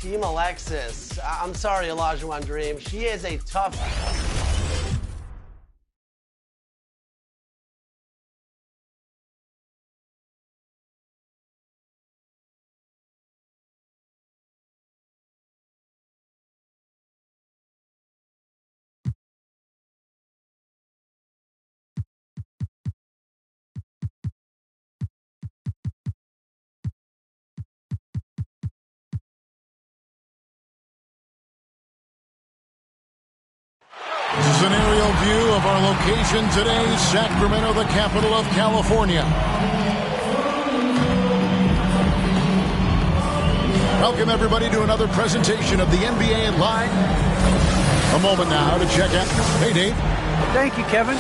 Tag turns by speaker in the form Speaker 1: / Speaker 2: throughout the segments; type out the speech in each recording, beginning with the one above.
Speaker 1: Team Alexis. I'm sorry, Olajuwon Dream. She is a tough...
Speaker 2: This is an aerial view of our location today, Sacramento, the capital of California. Welcome, everybody, to another presentation of the NBA Live. A moment now to check out. Hey, Dave.
Speaker 3: Thank you, Kevin.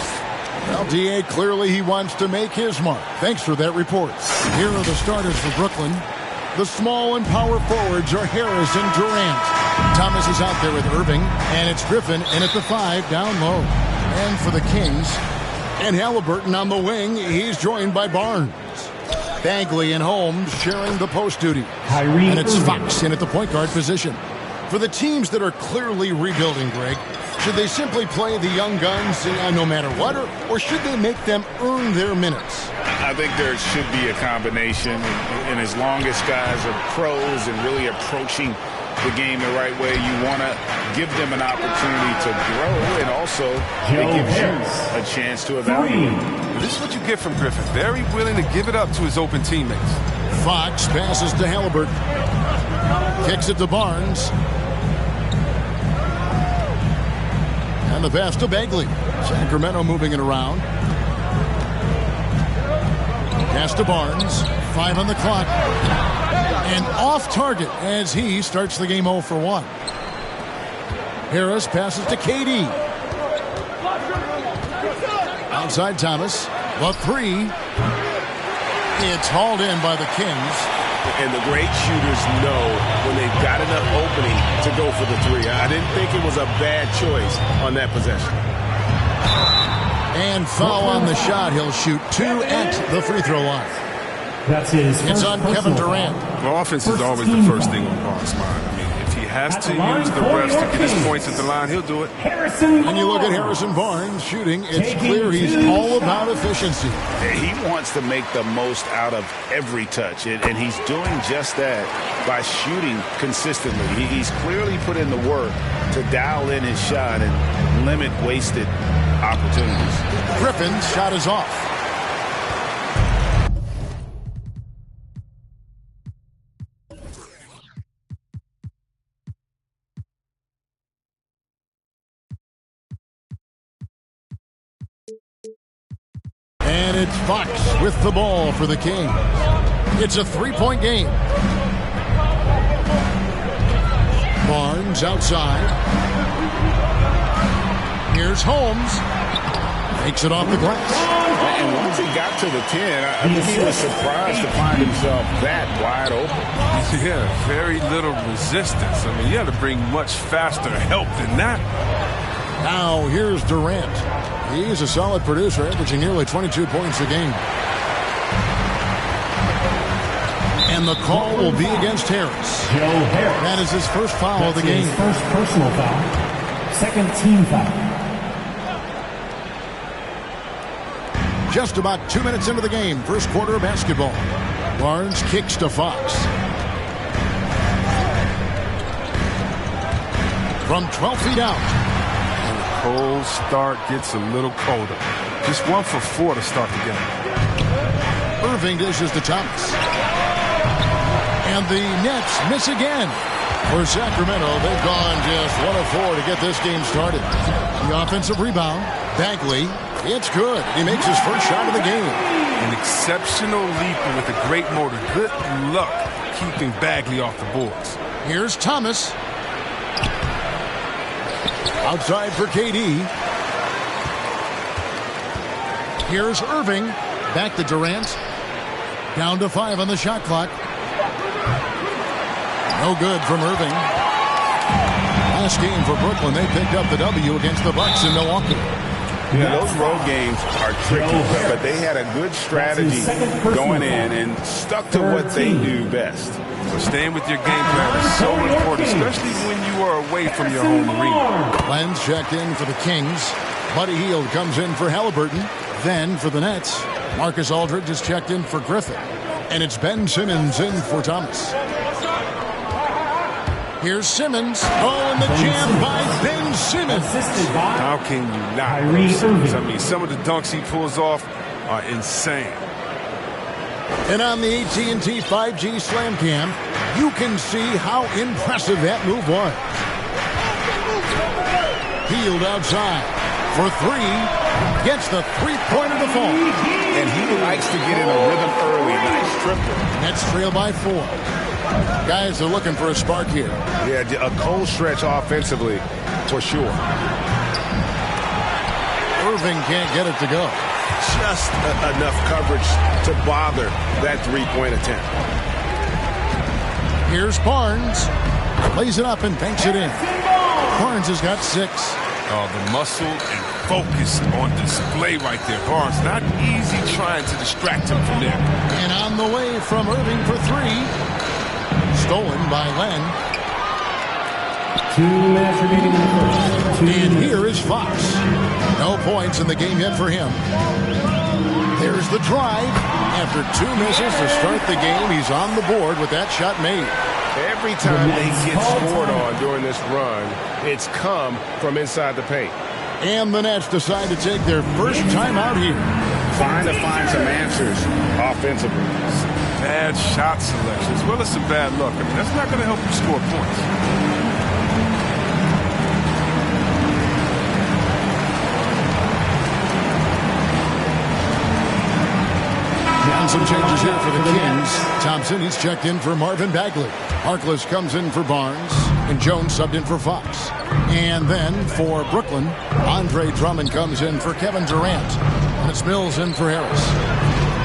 Speaker 2: Well, D.A., clearly he wants to make his mark. Thanks for that report. Here are the starters for Brooklyn. The small and power forwards are Harris and Durant. Thomas is out there with Irving, and it's Griffin in at the 5 down low. And for the Kings, and Halliburton on the wing, he's joined by Barnes. Bagley and Holmes sharing the post duty. And it's Fox in at the point guard position. For the teams that are clearly rebuilding, Greg, should they simply play the young guns no matter what, or should they make them earn their minutes?
Speaker 4: I think there should be a combination, and as long as guys are pros and really approaching the game the right way, you want to give them an opportunity to grow, and also it gives you a chance to evaluate.
Speaker 5: This is what you get from Griffin. Very willing to give it up to his open teammates.
Speaker 2: Fox passes to Halliburton. Kicks it to Barnes. And the pass to Bagley. Sacramento moving it around. Pass to Barnes. 5 on the clock. And off target as he starts the game 0 for 1. Harris passes to KD. Outside Thomas. The 3. It's hauled in by the Kings.
Speaker 6: And the great shooters know when they've got enough opening to go for the 3. I didn't think it was a bad choice on that possession.
Speaker 2: And foul on the shot. He'll shoot 2 at the free throw line.
Speaker 7: That's his
Speaker 2: It's on Kevin Durant.
Speaker 5: Well, offense is always the first thing on Barnes' mind. I mean, if he has to use the refs to get his points at the line, he'll do it.
Speaker 2: And you look at Harrison Barnes shooting, it's clear he's all about efficiency.
Speaker 4: He wants to make the most out of every touch, and he's doing just that by shooting consistently. He's clearly put in the work to dial in his shot and limit wasted opportunities.
Speaker 2: Griffin's shot is off. And it's Fox with the ball for the Kings. It's a 3-point game. Barnes outside. Here's Holmes. Takes it off the glass.
Speaker 4: And once he got to the 10, I think he was surprised to find himself that wide open.
Speaker 5: Yeah, very little resistance. I mean, you had to bring much faster help than that.
Speaker 2: Now here's Durant. He's a solid producer, averaging nearly 22 points a game. And the call will be against Harris. That is his first foul of the game.
Speaker 7: His first personal foul. Second team foul.
Speaker 2: Just about 2 minutes into the game. First quarter of basketball. Barnes kicks to Fox. From 12 feet out.
Speaker 5: Cold start gets a little colder. Just 1 for 4 to start the game.
Speaker 2: Irving dishes to Thomas. And the Nets miss again. For Sacramento, they've gone just 1 of 4 to get this game started. The offensive rebound. Bagley. It's good. He makes his first shot of the game.
Speaker 5: An exceptional leaper with a great motor. Good luck keeping Bagley off the boards.
Speaker 2: Here's Thomas. Outside for KD. Here's Irving. Back to Durant. Down to 5 on the shot clock. No good from Irving. Last game for Brooklyn, they picked up the W against the Bucks in Milwaukee.
Speaker 6: Yeah, those road games are tricky, but they had a good strategy going in and stuck to what they do best.
Speaker 5: So staying with your game plan is so important, especially when you are away from your home arena.
Speaker 2: Glenn's checked in for the Kings. Buddy Hield comes in for Halliburton. Then for the Nets, Marcus Aldridge is checked in for Griffin. And it's Ben Simmons in for Thomas. Here's Simmons. Oh, and the jam by Ben Simmons.
Speaker 5: How can you not? I mean, some of the dunks he pulls off are insane.
Speaker 2: And on the AT&T 5G Slam Cam, you can see how impressive that move was. Hield outside for three. Gets the three-pointer to fall.
Speaker 6: And he likes to get in a rhythm early. Nice triple.
Speaker 2: Nets trail by 4. Guys are looking for a spark here.
Speaker 6: Yeah, a cold stretch offensively, for sure.
Speaker 2: Irving can't get it to go.
Speaker 6: Just enough coverage to bother that three-point attempt.
Speaker 2: Here's Barnes. Plays it up and banks it in. Barnes has got 6.
Speaker 5: Oh, the muscle and focus on display right there. Barnes, not easy trying to distract him from there.
Speaker 2: And on the way from Irving for 3. Stolen by Len.
Speaker 7: 2 minutes remaining in the first.
Speaker 2: And here is Fox. No points in the game yet for him. There's the drive. After 2 misses to start the game, he's on the board with that shot made.
Speaker 6: Every time they get scored on during this run, it's come from inside the paint.
Speaker 2: And the Nets decide to take their first time out here.
Speaker 6: Trying to find some answers offensively.
Speaker 5: Bad shot selection as well as some bad luck. I mean, that's not going to help you score points.
Speaker 2: And some changes here for the Kings. Thompson, he's checked in for Marvin Bagley. Harkless comes in for Barnes. And Jones subbed in for Fox. And then for Brooklyn, Andre Drummond comes in for Kevin Durant. And it's Mills in for Harris.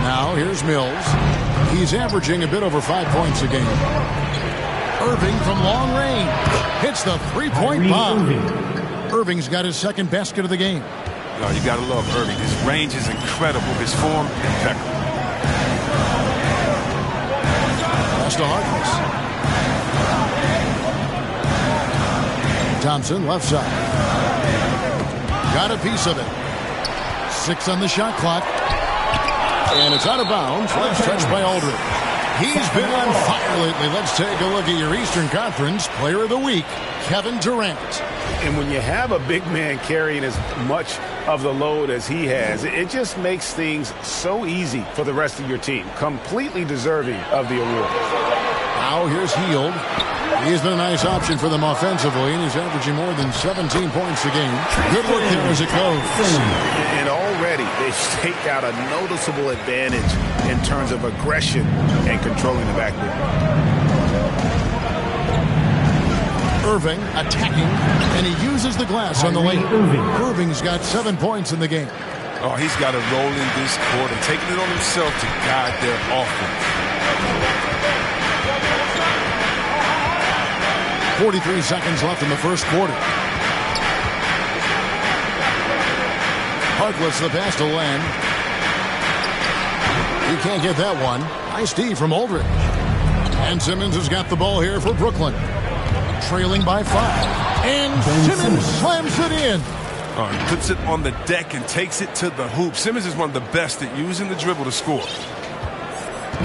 Speaker 2: Now here's Mills. He's averaging a bit over 5 points a game. Irving from long range hits the three-point bomb. Irving's got his second basket of the game.
Speaker 5: Oh, you got to love Irving. His range is incredible. His form, impeccable.
Speaker 2: Pass to Harkless. Thompson, left side. Got a piece of it. 6 on the shot clock. And it's out of bounds. Last touch by Aldridge. He's been on fire lately. Let's take a look at your Eastern Conference Player of the Week, Kevin Durant.
Speaker 6: And when you have a big man carrying as much of the load as he has, it just makes things so easy for the rest of your team. Completely deserving of the award.
Speaker 2: Now here's Hield. He's been a nice option for them offensively, and he's averaging more than 17 points a game. Good work there as it goes.
Speaker 6: And already they've staked out a noticeable advantage in terms of aggression and controlling the backboard.
Speaker 2: Irving attacking, and he uses the glass on the lane. Irving's got 7 points in the game.
Speaker 5: Oh, he's got to roll in this quarter, taking it on himself to guide their offense.
Speaker 2: 43 seconds left in the first quarter. Harkless the pass to Len. He can't get that one. Nice D from Aldridge. And Simmons has got the ball here for Brooklyn. Trailing by 5. And Simmons slams it in.
Speaker 5: Oh, he puts it on the deck and takes it to the hoop. Simmons is one of the best at using the dribble to score.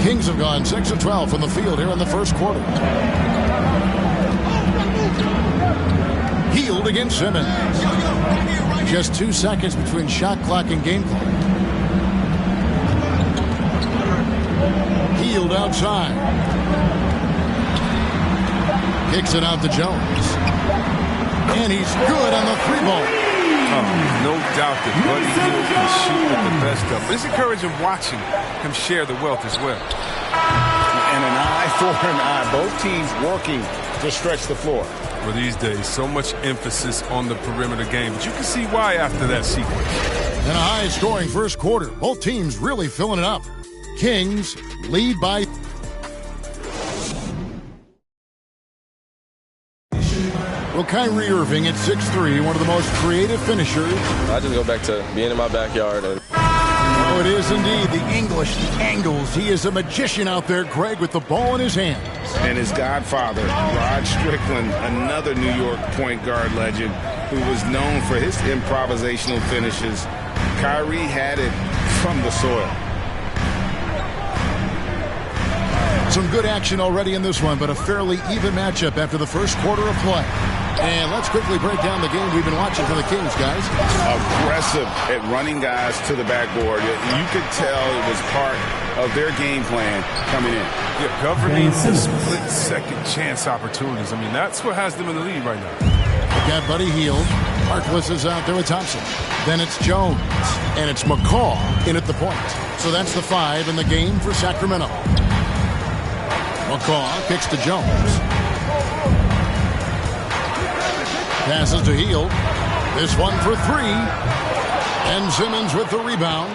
Speaker 2: Kings have gone 6 of 12 from the field here in the first quarter. Hield against Simmons. Just 2 seconds between shot clock and game clock. Hield outside. Kicks it out to Jones. And he's good on the 3-ball.
Speaker 5: Oh, no doubt that Buddy Hield can shoot with the best of them. It's encouraging watching him share the wealth as well.
Speaker 6: And an eye for an eye. Both teams working to stretch the floor.
Speaker 5: Well, these days, so much emphasis on the perimeter game, but you can see why after that sequence.
Speaker 2: And a high-scoring first quarter. Both teams really filling it up. Kings lead by Well, Kyrie Irving at 6'3", one of the most creative finishers.
Speaker 3: I just go back to being in my backyard.
Speaker 2: Oh, it is indeed the English, the angles. He is a magician out there, Greg, with the ball in his hands.
Speaker 4: And his godfather, Rod Strickland, another New York point guard legend who was known for his improvisational finishes. Kyrie had it from the soil.
Speaker 2: Some good action already in this one, but a fairly even matchup after the first quarter of play. And let's quickly break down the game we've been watching for the Kings, guys.
Speaker 4: Aggressive at running guys to the backboard. You could tell it was part of their game plan coming in.
Speaker 5: Yeah, governing the split-second chance opportunities. I mean, that's what has them in the lead right now.
Speaker 2: They got Buddy Hield. Harkless is out there with Thompson. Then it's Jones. And it's McCaw in at the point. So that's the 5 in the game for Sacramento. McCaw kicks to Jones. Passes to Hield. This one for 3. And Simmons with the rebound.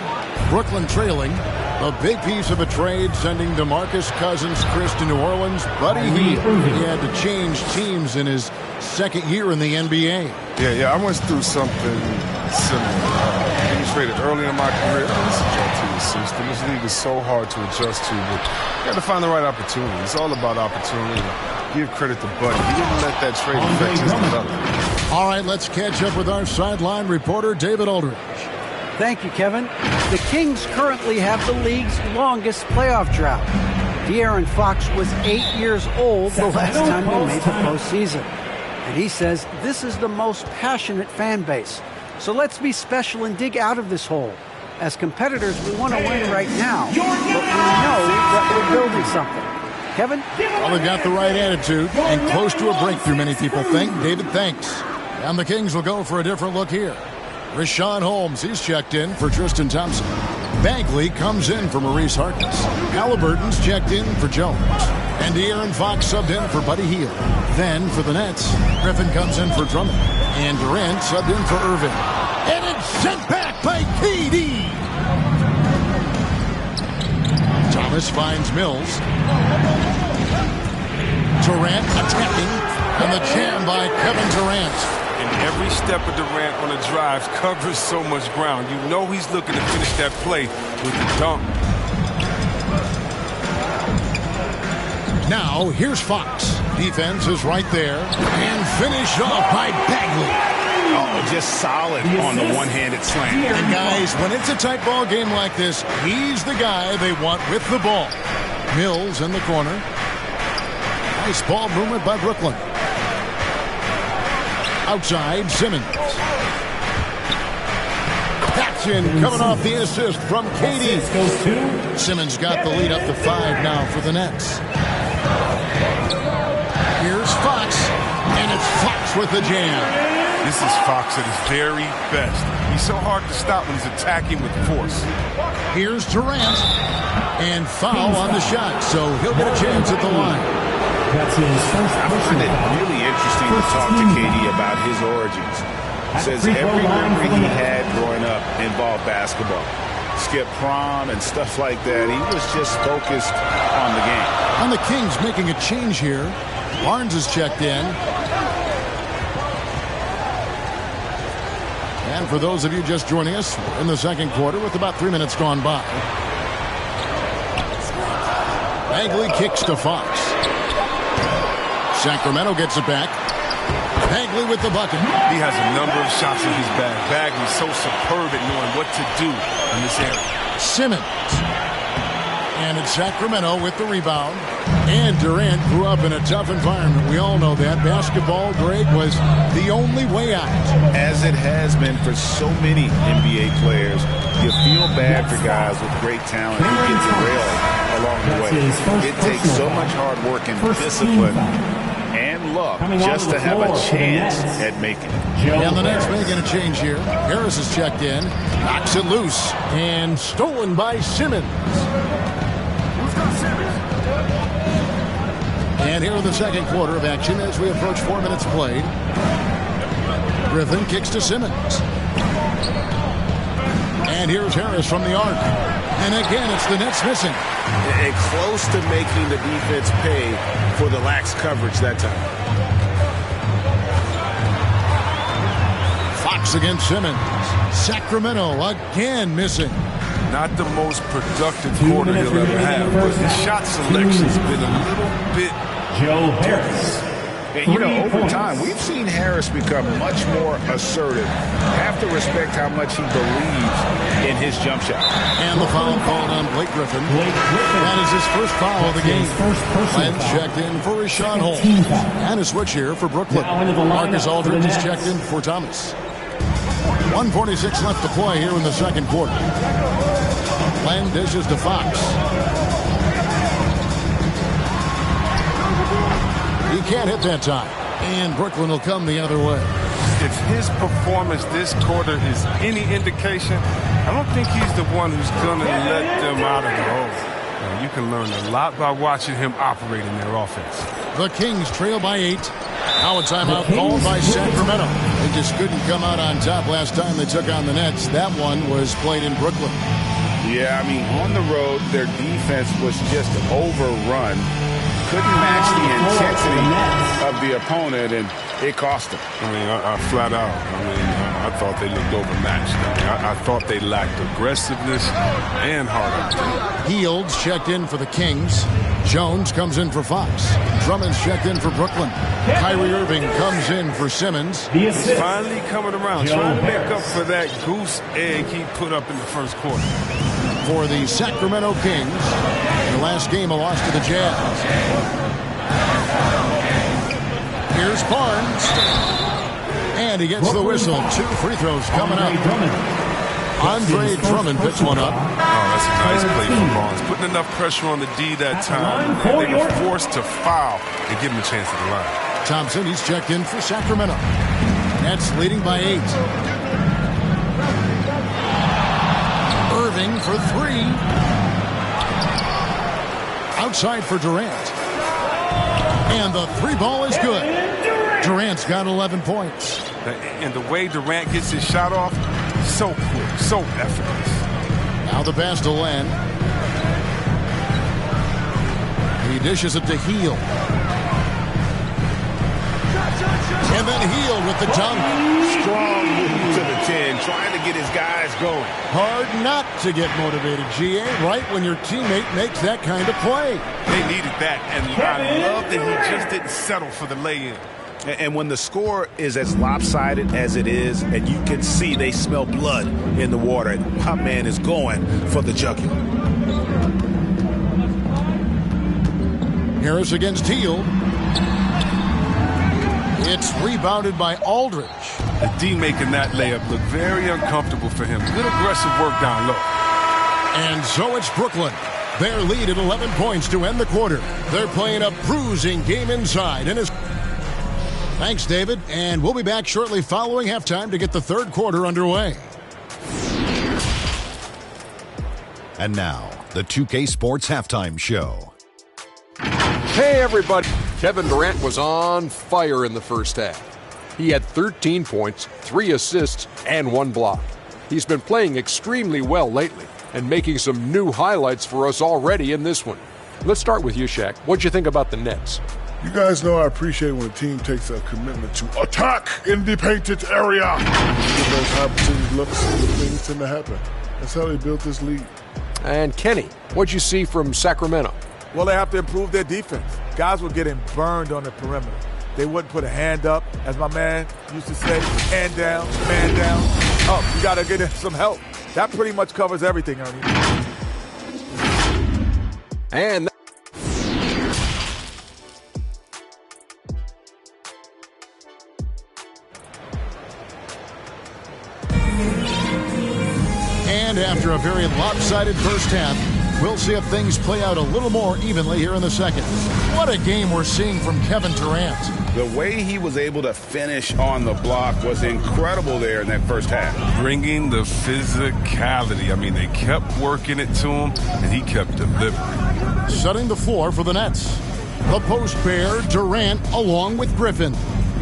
Speaker 2: Brooklyn trailing. A big piece of a trade sending DeMarcus Cousins, Chris to New Orleans. Buddy Hield. He had to change teams in his second year in the NBA.
Speaker 5: Yeah, I went through something similar. Getting traded early in my career. This is your team system. This league is so hard to adjust to, but you got to find the right opportunity. It's all about opportunity. Give credit to Buddy. He didn't let that trade affect his development.
Speaker 2: All right, let's catch up with our sideline reporter, David Aldridge.
Speaker 8: Thank you, Kevin. The Kings currently have the league's longest playoff drought. De'Aaron Fox was 8 years old the last time he made the postseason. And he says this is the most passionate fan base. So let's be special and dig out of this hole. As competitors, we want to win right now, but we know that we're building something. Kevin?
Speaker 2: Well, they've got the right attitude and close to a breakthrough, many people think. David, thanks. And the Kings will go for a different look here. Rashawn Holmes, he's checked in for Tristan Thompson. Bagley comes in for Maurice Harkless. Halliburton's checked in for Jones. And De'Aaron Fox subbed in for Buddy Hield. Then for the Nets, Griffin comes in for Drummond. And Durant subbed in for Irving. And it's sent back by KD. Thomas finds Mills. Durant attacking. And the jam by Kevin Durant.
Speaker 5: And every step of Durant on the drives covers so much ground. You know he's looking to finish that play with the dunk.
Speaker 2: Now, here's Fox. Defense is right there. And finished off by Bagley.
Speaker 4: Oh, just solid on the one-handed slam.
Speaker 2: And guys, when it's a tight ball game like this, he's the guy they want with the ball. Mills in the corner. Nice ball movement by Brooklyn. Outside, Simmons. Paxson coming off the assist from KD. Simmons got the lead up to 5 now for the Nets. Here's Fox, and it's Fox with the jam.
Speaker 5: This is Fox at his very best. He's so hard to stop when he's attacking with force.
Speaker 2: Here's Durant, and foul on the shot, so he'll get a chance at the line.
Speaker 4: I find it really interesting to talk to KD about his origins. Says every memory he had growing up involved basketball. Skip prom and stuff like that. He was just focused on the game.
Speaker 2: And the Kings making a change here. Barnes is checked in. And for those of you just joining us, we're in the second quarter with about 3 minutes gone by. Bagley kicks to Fox. Sacramento gets it back. Bagley with the bucket.
Speaker 5: He has a number of shots in his bag. Bagley's so superb at knowing what to do in this area.
Speaker 2: Simmons. And it's Sacramento with the rebound. And Durant grew up in a tough environment. We all know that. Basketball, Greg, was the only way out.
Speaker 4: As it has been for so many NBA players, you feel bad for guys with great talent who get derailed along the way. It takes so much hard work and discipline and luck just to have a chance at making it.
Speaker 2: And the Nets making a change here. Harris is checked in, knocks it loose, and stolen by Simmons. And here in the second quarter of action as we approach 4 minutes played. Griffin kicks to Simmons. And here's Harris from the arc. And again, it's the Nets missing.
Speaker 6: And close to making the defense pay for the lax coverage that time.
Speaker 2: Fox against Simmons. Sacramento again missing.
Speaker 5: Not the most productive quarter he'll ever have, but his shot selection's been a little bit...
Speaker 7: Joe Harris.
Speaker 6: And, you know, over time, we've seen Harris become much more assertive. Have to respect how much he believes in his jump shot.
Speaker 2: And the foul called on Blake Griffin. That is his first foul of the game. Len checked in for Rashawn Holmes. And a switch here for Brooklyn. Marcus Aldridge is checked in for Thomas. 1:46 left to play here in the second quarter. Len dishes to Fox. He can't hit that time. And Brooklyn will come the other way.
Speaker 5: If his performance this quarter is any indication, I don't think he's the one who's going to let them out of the hole. Now, you can learn a lot by watching him operate in their offense.
Speaker 2: The Kings trail by 8. Now a timeout called by Sacramento. They just couldn't come out on top last time they took on the Nets. That one was played in Brooklyn.
Speaker 6: Yeah, I mean, on the road, their defense was just overrun. Couldn't match the intensity of the opponent, and it cost them.
Speaker 5: I mean, I flat out, I thought they looked overmatched. I thought they lacked aggressiveness and heart.
Speaker 2: Heald's checked in for the Kings. Jones comes in for Fox. Drummond's checked in for Brooklyn. Kyrie Irving comes in for Simmons.
Speaker 5: He's finally coming around, trying to make up for that goose egg he put up in the first quarter.
Speaker 2: For the Sacramento Kings, the last game a loss to the Jazz. Here's Barnes. And he gets the whistle. 2 free throws coming up. Andre Drummond picks one up.
Speaker 5: Oh, that's a nice play from Barnes. Putting enough pressure on the D that time. They were forced to foul and give him a chance at the line.
Speaker 2: Thompson, he's checked in for Sacramento. Nets leading by 8. Irving for 3. Outside for Durant. And the 3 ball is good. Durant's got 11 points.
Speaker 5: And the way Durant gets his shot off, so quick, so effortless.
Speaker 2: Now the pass to Len. He dishes it to Hield. And then Hield with the dunk.
Speaker 6: Strong move to the 10, trying to get his guys going.
Speaker 2: Hard not to get motivated, G.A., right when your teammate makes that kind of play.
Speaker 5: They needed that, and I love that he just didn't settle for the lay-in.
Speaker 6: And when the score is as lopsided as it is, and you can see they smell blood in the water, and my man is going for the jugular.
Speaker 2: Harris against Hield. It's rebounded by Aldridge.
Speaker 5: The D making that layup look very uncomfortable for him. Good aggressive work down low.
Speaker 2: And so it's Brooklyn. Their lead at 11 points to end the quarter. They're playing a bruising game inside. And thanks, David. And we'll be back shortly following halftime to get the third quarter underway.
Speaker 9: And now, the 2K Sports Halftime Show.
Speaker 10: Hey, everybody. Kevin Durant was on fire in the first half. He had 13 points, 3 assists, and 1 block. He's been playing extremely well lately and making some new highlights for us already in this one. Let's start with you, Shaq. What'd you think about the Nets?
Speaker 11: You guys know I appreciate when a team takes a commitment to attack in the painted area. Give those opportunities, looks, things tend to happen. That's how they built this league.
Speaker 10: And Kenny, what'd you see from Sacramento?
Speaker 12: Well, they have to improve their defense. Guys were getting burned on the perimeter. They wouldn't put a hand up, as my man used to say, hand down, man down. Oh, you got to get some help. That pretty much covers everything, Ernie.
Speaker 10: And
Speaker 2: after a very lopsided first half, we'll see if things play out a little more evenly here in the second. What a game we're seeing from Kevin Durant.
Speaker 6: The way he was able to finish on the block was incredible there in that first half.
Speaker 5: Bringing the physicality. I mean, they kept working it to him, and he kept delivering.
Speaker 2: Setting the floor for the Nets. The post pair, Durant along with Griffin.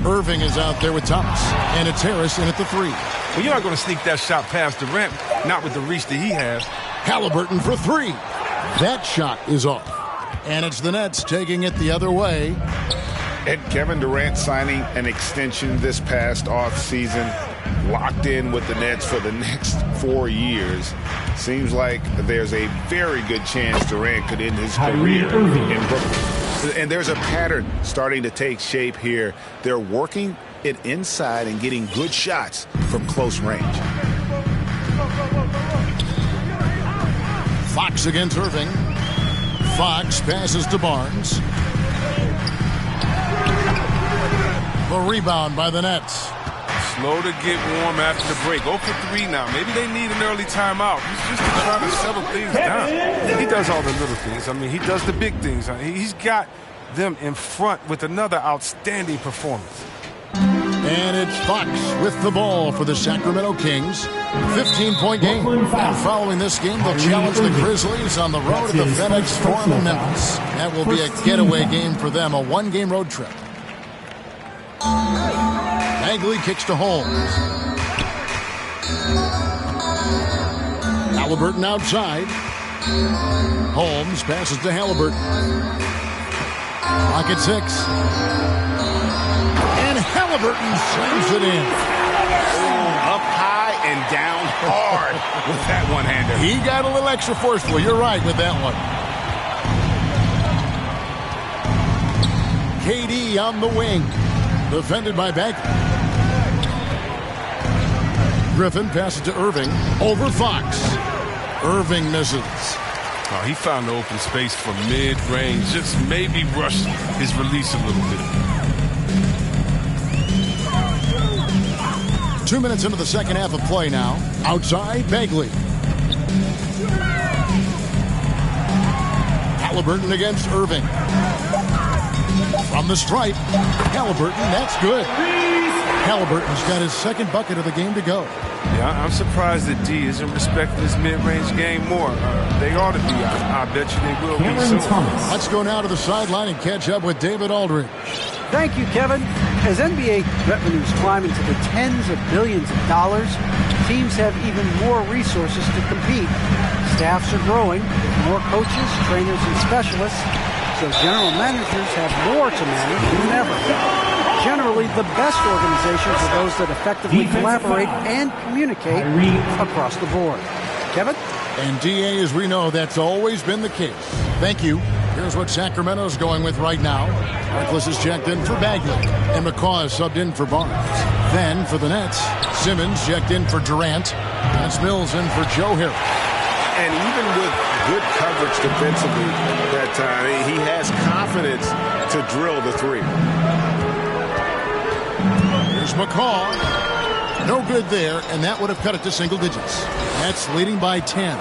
Speaker 2: Irving is out there with Thomas, and it's Harris in at the 3.
Speaker 5: Well, you're not going to sneak that shot past Durant, not with the reach that he has.
Speaker 2: Halliburton for 3. That shot is off. And it's the Nets taking it the other way.
Speaker 6: And Kevin Durant signing an extension this past offseason, locked in with the Nets for the next 4 years. Seems like there's a very good chance Durant could end his career in Brooklyn. And there's a pattern starting to take shape here. They're working it inside and getting good shots from close range.
Speaker 2: Fox against Irving. Fox passes to Barnes. The rebound by the Nets.
Speaker 13: Slow to get warm after the break. 0 for 3 now. Maybe they need an early timeout. He's just trying to settle things down. He does all the little things. I mean, he does the big things. He's got them in front with another outstanding performance.
Speaker 2: And it's Fox with the ball for the Sacramento Kings. 15-point game. And following this game, they'll challenge the Grizzlies on the road at the FedEx Forum in Memphis. That will be a getaway game for them, a one-game road trip. Bagley kicks to Holmes. Halliburton outside. Holmes passes to Halliburton. Clock at 6. And Halliburton slams it in.
Speaker 6: Up high and down hard with that one-hander.
Speaker 2: He got a little extra forceful. You're right with that one. KD on the wing. Defended by Bagley. Griffin passes to Irving. Over Fox. Irving misses.
Speaker 13: Oh, he found the open space from mid-range. Just maybe rushed his release a little bit.
Speaker 2: 2 minutes into the second half of play now. Outside, Bagley. Halliburton against Irving. From the stripe, Halliburton, that's good. Halliburton's got his second bucket of the game to go.
Speaker 13: Yeah, I'm surprised that D isn't respecting his mid-range game more. They ought to be. I bet you they will be soon.
Speaker 2: Let's go now to the sideline and catch up with David Aldridge.
Speaker 8: Thank you, Kevin. As NBA revenues climb into the tens of billions of dollars, teams have even more resources to compete. Staffs are growing with more coaches, trainers, and specialists, so general managers have more to manage than ever. Generally, the best organizations are those that effectively collaborate and communicate across the board. Kevin?
Speaker 2: And DA, as we know, that's always been the case. Thank you. Here's what Sacramento's going with right now. Harkless is checked in for Bagley, and McCaw is subbed in for Barnes. Then, for the Nets, Simmons checked in for Durant, and it's Mills in for Joe Harris.
Speaker 6: And even with good coverage defensively that time, he has confidence to drill the three.
Speaker 2: Here's McCaw. No good there, and that would have cut it to single digits. Nets leading by 10.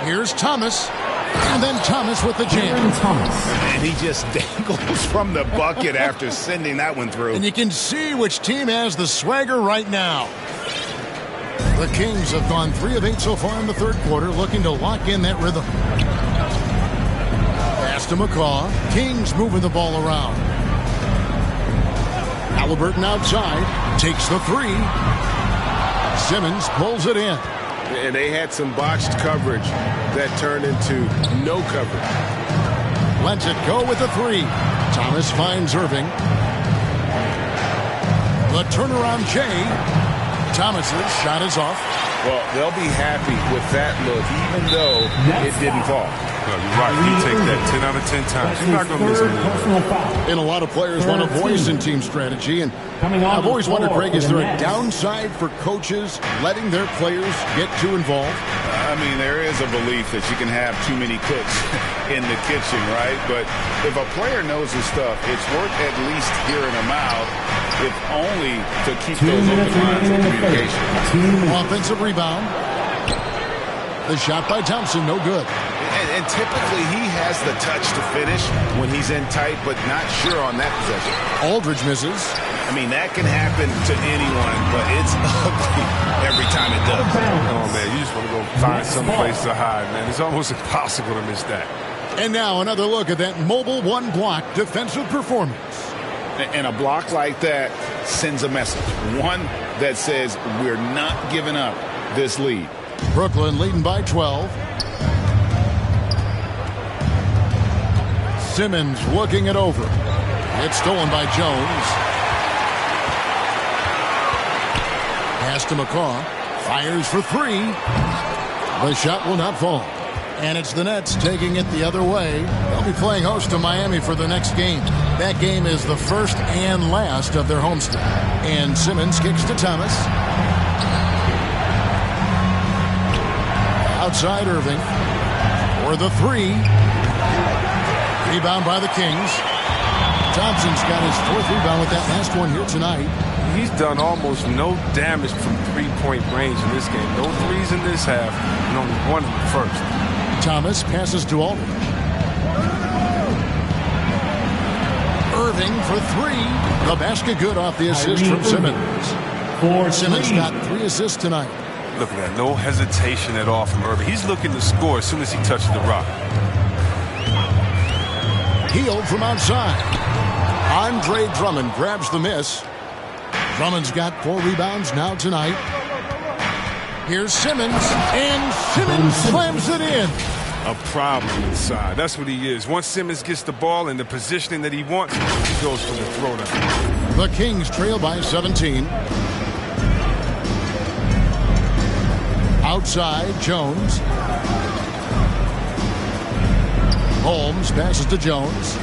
Speaker 2: Here's Thomas. And then Thomas with the jam.
Speaker 6: And he just dangles from the bucket after sending that one through.
Speaker 2: And you can see which team has the swagger right now. The Kings have gone 3 of 8 so far in the third quarter, looking to lock in that rhythm. Pass to McCaw. Kings moving the ball around. Halliburton outside. Takes the 3. Simmons pulls it in.
Speaker 6: And they had some botched coverage that turned into no coverage.
Speaker 2: Lets it go with the 3. Thomas finds Irving. The turnaround J. Thomas's shot is off.
Speaker 6: Well, they'll be happy with that look, even though it didn't fall.
Speaker 13: No, you're right. You take that 10 out of 10 times. You're not going to miss anything.
Speaker 2: And a lot of players want a voice in team strategy. And I've always wondered, Greg, is there a downside for coaches letting their players get too involved?
Speaker 6: I mean, there is a belief that you can have too many cooks in the kitchen, right? But if a player knows his stuff, it's worth at least hearing them out, if only to keep those open lines of communication.
Speaker 2: Offensive rebound. The shot by Thompson, no good.
Speaker 6: And typically he has the touch to finish when he's in tight, but not sure on that possession.
Speaker 2: Aldridge misses.
Speaker 6: I mean, that can happen to anyone, but it's ugly every time it does.
Speaker 13: Oh, man, you just want to go find some place to hide, man. It's almost impossible to miss that.
Speaker 2: And now another look at that mobile one block defensive performance.
Speaker 6: And a block like that sends a message. One that says we're not giving up this lead.
Speaker 2: Brooklyn leading by 12. Simmons looking it over. It's stolen by Jones. Pass to McCaw. Fires for three. The shot will not fall. And it's the Nets taking it the other way. They'll be playing host to Miami for the next game. That game is the first and last of their homestand. And Simmons kicks to Thomas. Outside Irving for the three. Rebound by the Kings. Thompson's got his fourth rebound with that last one here tonight.
Speaker 13: He's done almost no damage from three-point range in this game. No threes in this half, and only one in the first.
Speaker 2: Thomas passes to Aldridge. Irving for three. The basket good off the assist from Simmons. Simmons got 3 assists tonight.
Speaker 13: Look at that. No hesitation at all from Irving. He's looking to score as soon as he touches the rock.
Speaker 2: Healed from outside. Andre Drummond grabs the miss. Drummond's got 4 rebounds now tonight. Here's Simmons, and Simmons slams it in.
Speaker 13: A problem inside. That's what he is. Once Simmons gets the ball in the positioning that he wants, he goes for the throwdown.
Speaker 2: The Kings trail by 17. Outside, Jones. Holmes passes to Jones.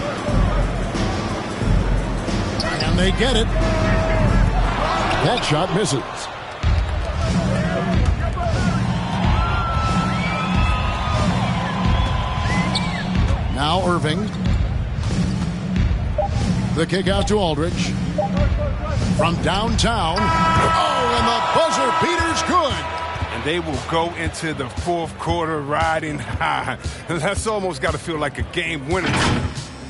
Speaker 2: And they get it. That shot misses. Now Irving. The kick out to Aldridge. From downtown. Oh, and the buzzer beater's good.
Speaker 13: And they will go into the fourth quarter riding high. That's almost got to feel like a game winner.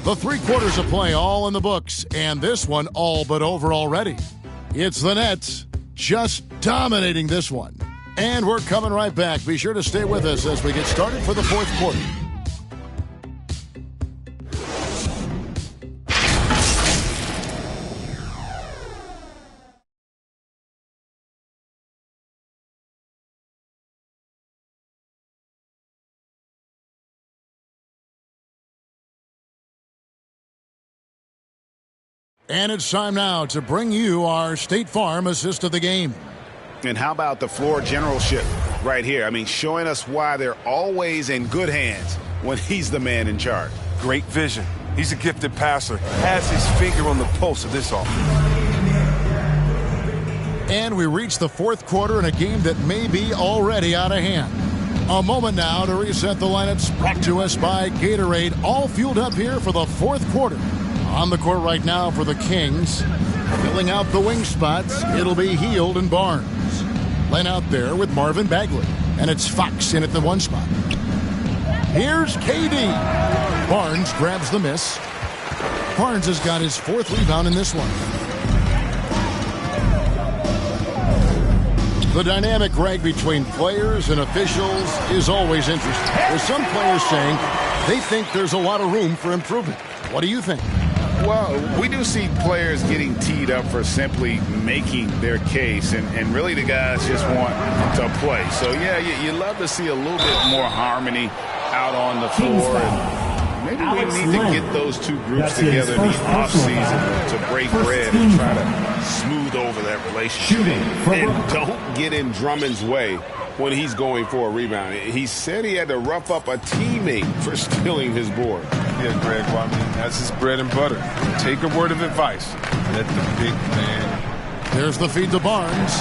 Speaker 2: The 3 quarters of play all in the books, and this one all but over already. It's the Nets just dominating this one. And we're coming right back. Be sure to stay with us as we get started for the fourth quarter. And it's time now to bring you our State Farm assist of the game.
Speaker 6: And how about the floor generalship right here? I mean, showing us why they're always in good hands when he's the man in charge.
Speaker 13: Great vision. He's a gifted passer. Has his finger on the pulse of this offense.
Speaker 2: And we reach the fourth quarter in a game that may be already out of hand. A moment now to reset the lineups, brought to us by Gatorade, all fueled up here for the fourth quarter. On the court right now for the Kings. Filling out the wing spots, it'll be Hield and Barnes. Laying out there with Marvin Bagley. And it's Fox in at the 1 spot. Here's KD. Barnes grabs the miss. Barnes has got his 4th rebound in this one. The dynamic rag between players and officials is always interesting. With some players saying they think there's a lot of room for improvement. What do you think?
Speaker 6: Well, we do see players getting teed up for simply making their case, and really the guys just want to play. So, yeah, you love to see a little bit more harmony out on the floor. And maybe we need to get those two groups together in the offseason to break bread and try to smooth over that relationship. And don't get in Drummond's way when he's going for a rebound. He said he had to rough up a teammate for stealing his board.
Speaker 13: Yeah, Greg, well, I mean, that's his bread and butter. Take a word of advice. Let the big man.
Speaker 2: There's the feed to Barnes.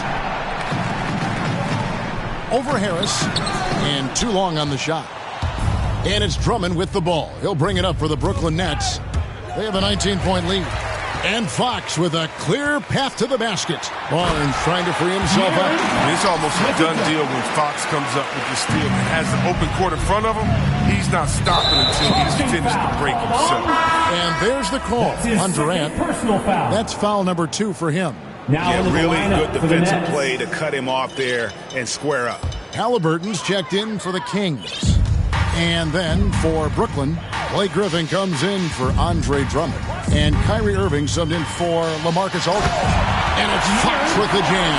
Speaker 2: Over Harris. And too long on the shot. And it's Drummond with the ball. He'll bring it up for the Brooklyn Nets. They have a 19-point lead. And Fox with a clear path to the basket. Barnes trying to free himself up.
Speaker 13: It's almost a done deal when Fox comes up with the steal and has the open court in front of him. He's not stopping until he's finished the break himself.
Speaker 2: And there's the call on Durant. That's foul number 2 for him.
Speaker 6: Yeah, really good defensive play to cut him off there and square up.
Speaker 2: Halliburton's checked in for the Kings. And then for Brooklyn, Blake Griffin comes in for Andre Drummond. And Kyrie Irving subbed in for LaMarcus Aldridge. And it's Fox with the jam.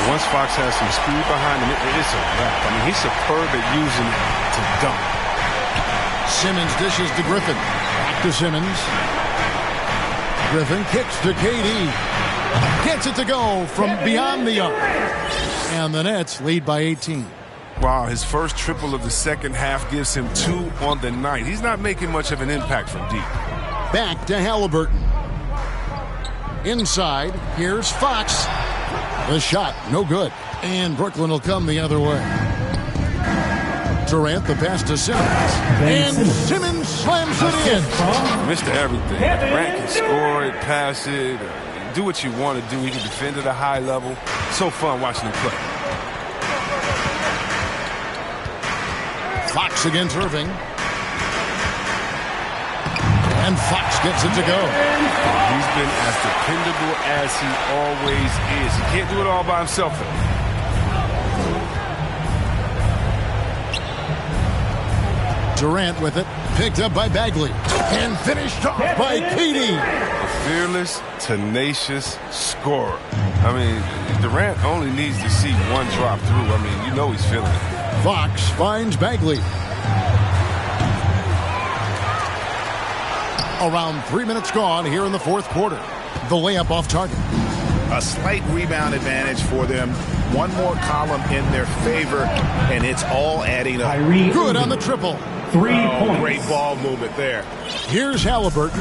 Speaker 13: Once Fox has some speed behind him, it's a wrap. I mean, he's superb at using it to dunk.
Speaker 2: Simmons dishes to Griffin. Back to Simmons. Griffin kicks to KD. Gets it to go from beyond the arc. And the Nets lead by 18.
Speaker 13: Wow, his first triple of the second half gives him 2 on the night. He's not making much of an impact from deep.
Speaker 2: Back to Halliburton. Inside, here's Fox. The shot, no good. And Brooklyn will come the other way. Durant, the pass to Simmons. And Simmons slams it in.
Speaker 13: Mr. Everything. Durant can score it, pass it, do what you want to do. He can defend at a high level. So fun watching him play.
Speaker 2: Fox against Irving. And Fox gets it to go.
Speaker 13: He's been as dependable as he always is. He can't do it all by himself.
Speaker 2: Durant with it, picked up by Bagley, and finished off by KD.
Speaker 13: A fearless, tenacious scorer. I mean, Durant only needs to see one drop through. I mean, you know he's feeling it.
Speaker 2: Fox finds Bagley. Around 3 minutes gone here in the fourth quarter. The layup off target.
Speaker 6: A slight rebound advantage for them. One more column in their favor, and it's all adding up.
Speaker 2: Good on the triple.
Speaker 7: 3 points.
Speaker 6: Great ball movement there.
Speaker 2: Here's Halliburton.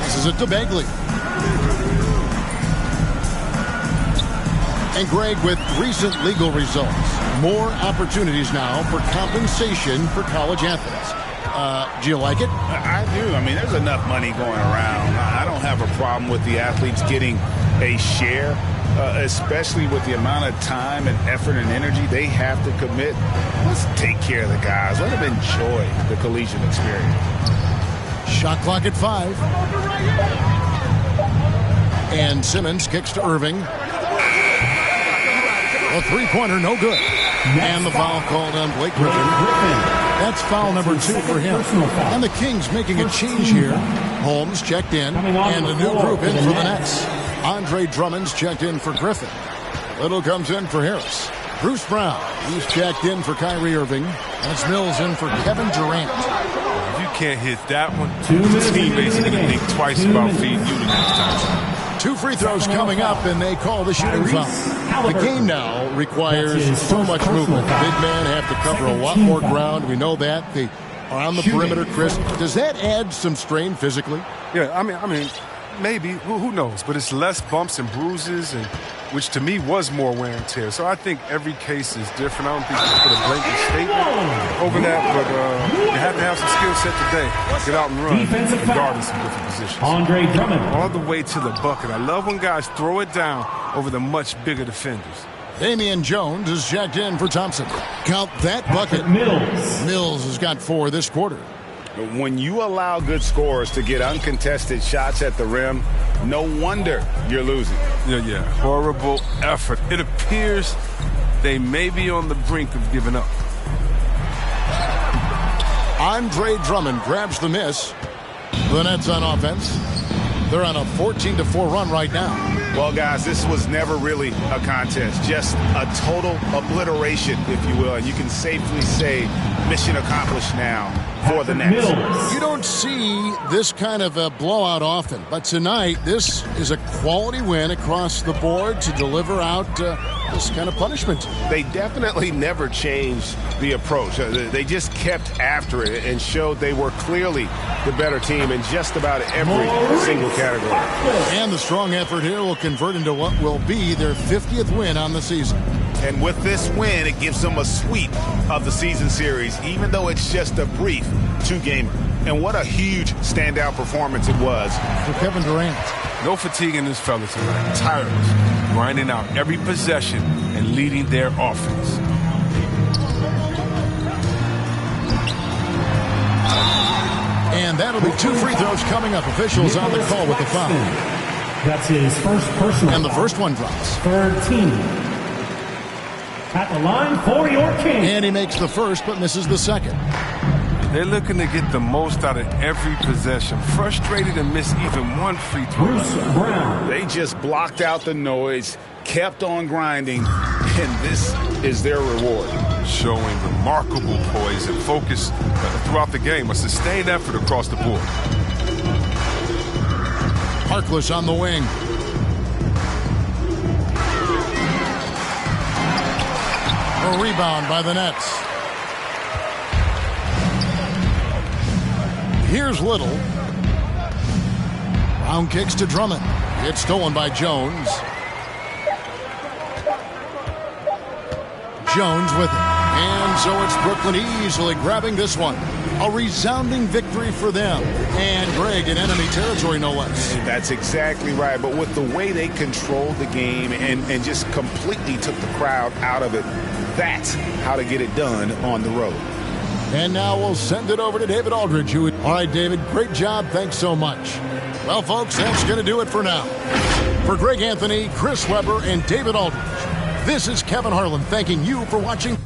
Speaker 2: Passes it to Bagley. And Greg, with recent legal results, more opportunities now for compensation for college athletes. Do you like it?
Speaker 6: I do. I mean, there's enough money going around. I don't have a problem with the athletes getting a share, especially with the amount of time and effort and energy they have to commit. Let's take care of the guys. Let them enjoy the collegiate experience.
Speaker 2: Shot clock at 5. And Simmons kicks to Irving. A three-pointer, no good. And the foul called on Blake Griffin. That's foul number 2 for him. And the Kings making a change here. Holmes checked in, and a new group in for the Nets. Andre Drummond's checked in for Griffin. Little comes in for Harris. Bruce Brown, he's checked in for Kyrie Irving. That's Mills in for Kevin Durant.
Speaker 13: If you can't hit that one, the teammates are going to think twice about feeding you the next time.
Speaker 2: 2 free throws coming up, and they call the shooting foul. The game now requires so much movement. The big men have to cover a lot more ground. We know that. They are on the perimeter, Chris. Does that add some strain physically?
Speaker 13: Yeah, I mean, maybe. Who knows? But it's less bumps and bruises, and which to me was more wear and tear. So I think every case is different. I don't think you can put a blanket statement over that, but you have to have some skill set today. Get out and run and guard in some different positions.
Speaker 7: Andre Drummond.
Speaker 13: All the way to the bucket. I love when guys throw it down over the much bigger defenders.
Speaker 2: Damian Jones is checked in for Thompson. Count that bucket. Mills has got 4 this quarter.
Speaker 6: When you allow good scorers to get uncontested shots at the rim, no wonder you're losing.
Speaker 13: Yeah. Horrible effort. It appears they may be on the brink of giving up.
Speaker 2: Andre Drummond grabs the miss. The Nets on offense. They're on a 14-4 run right now.
Speaker 6: Well, guys, this was never really a contest. Just a total obliteration, if you will. And you can safely say mission accomplished now for the Nets.
Speaker 2: You don't see this kind of a blowout often. But tonight, this is a quality win across the board to deliver out this kind of punishment.
Speaker 6: They definitely never changed the approach. They just kept after it and showed they were clearly the better team in just about every single category.
Speaker 2: And the strong effort here will convert into what will be their 50th win on the season.
Speaker 6: And with this win, it gives them a sweep of the season series, even though it's just a brief 2-gamer. And what a huge standout performance it was
Speaker 2: for Kevin Durant.
Speaker 13: No fatigue in this fella tonight. Tireless, grinding out every possession and leading their offense.
Speaker 2: And that'll be 2 free throws coming up. Officials on the call with the foul.
Speaker 7: That's his first personal.
Speaker 2: And the first one drops.
Speaker 7: 13. At the line for your King.
Speaker 2: And he makes the first but misses the second.
Speaker 13: They're looking to get the most out of every possession. Frustrated to miss even one free throw.
Speaker 7: Bruce Brown.
Speaker 6: They just blocked out the noise, kept on grinding, and this is their reward.
Speaker 13: Showing remarkable poise and focus throughout the game. A sustained effort across the board.
Speaker 2: Harkless on the wing. A rebound by the Nets. Here's Little. Round kicks to Drummond. It's stolen by Jones. Jones with it. And so it's Brooklyn easily grabbing this one. A resounding victory for them. And Greg in enemy territory, no less.
Speaker 6: That's exactly right. But with the way they controlled the game and just completely took the crowd out of it, that's how to get it done on the road.
Speaker 2: And now we'll send it over to David Aldridge. All right, David, great job. Thanks so much. Well, folks, that's going to do it for now. For Greg Anthony, Chris Webber, and David Aldridge, this is Kevin Harlan thanking you for watching.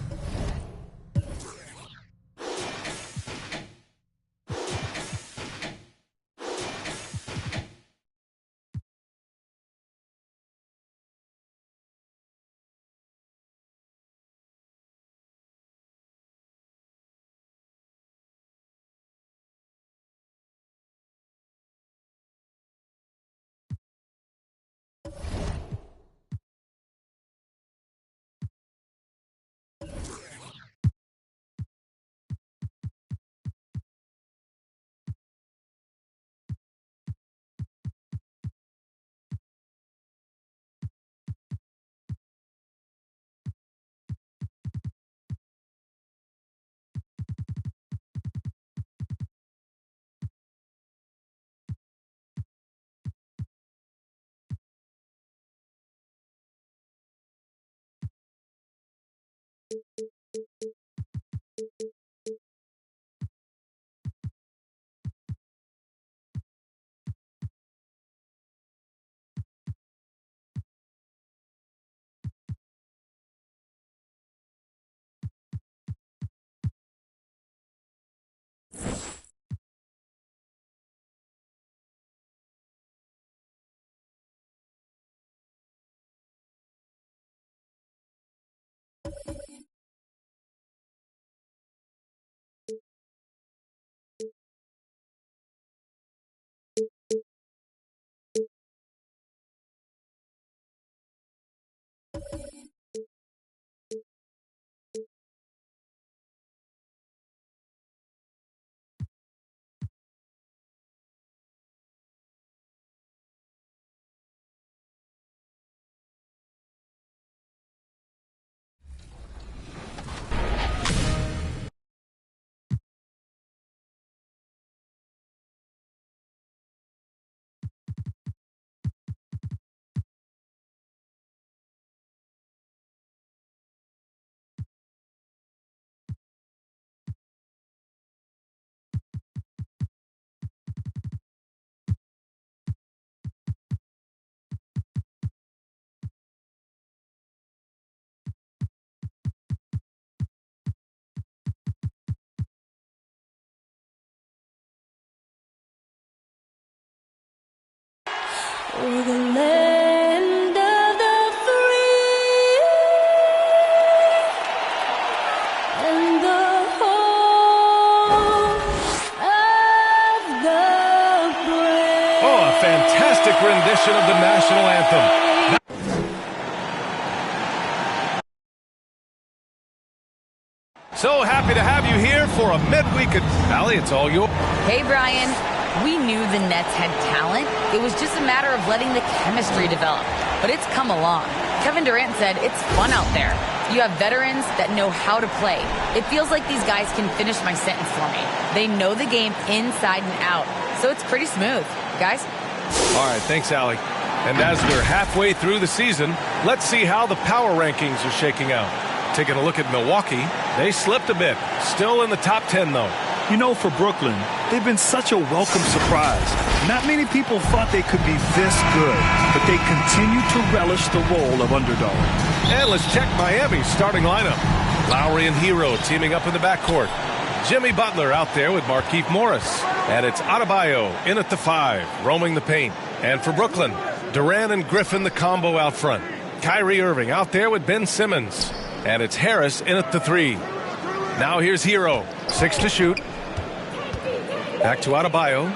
Speaker 14: We're the land of the free and the home of the brave.
Speaker 15: Oh, a fantastic rendition of the national anthem. So happy to have you here for a midweek. Allie, it's all yours.
Speaker 16: Hey, Brian. We knew the Nets had talent. It was just a matter of letting the chemistry develop. But it's come along. Kevin Durant said it's fun out there. You have veterans that know how to play. It feels like these guys can finish my sentence for me. They know the game inside and out. So it's pretty smooth. Guys?
Speaker 15: All right, thanks, Allie. And as we're halfway through the season, let's see how the power rankings are shaking out. Taking a look at Milwaukee, they slipped a bit. Still in the top 10, though.
Speaker 17: You know, for Brooklyn, they've been such a welcome surprise. Not many people thought they could be this good, but they continue to relish the role of underdog.
Speaker 15: And let's check Miami's starting lineup. Lowry and Hero teaming up in the backcourt. Jimmy Butler out there with Markieff Morris. And it's Adebayo in at the 5, roaming the paint. And for Brooklyn, Durant and Griffin the combo out front. Kyrie Irving out there with Ben Simmons. And it's Harris in at the 3. Now here's Hero, 6 to shoot. Back to Adebayo.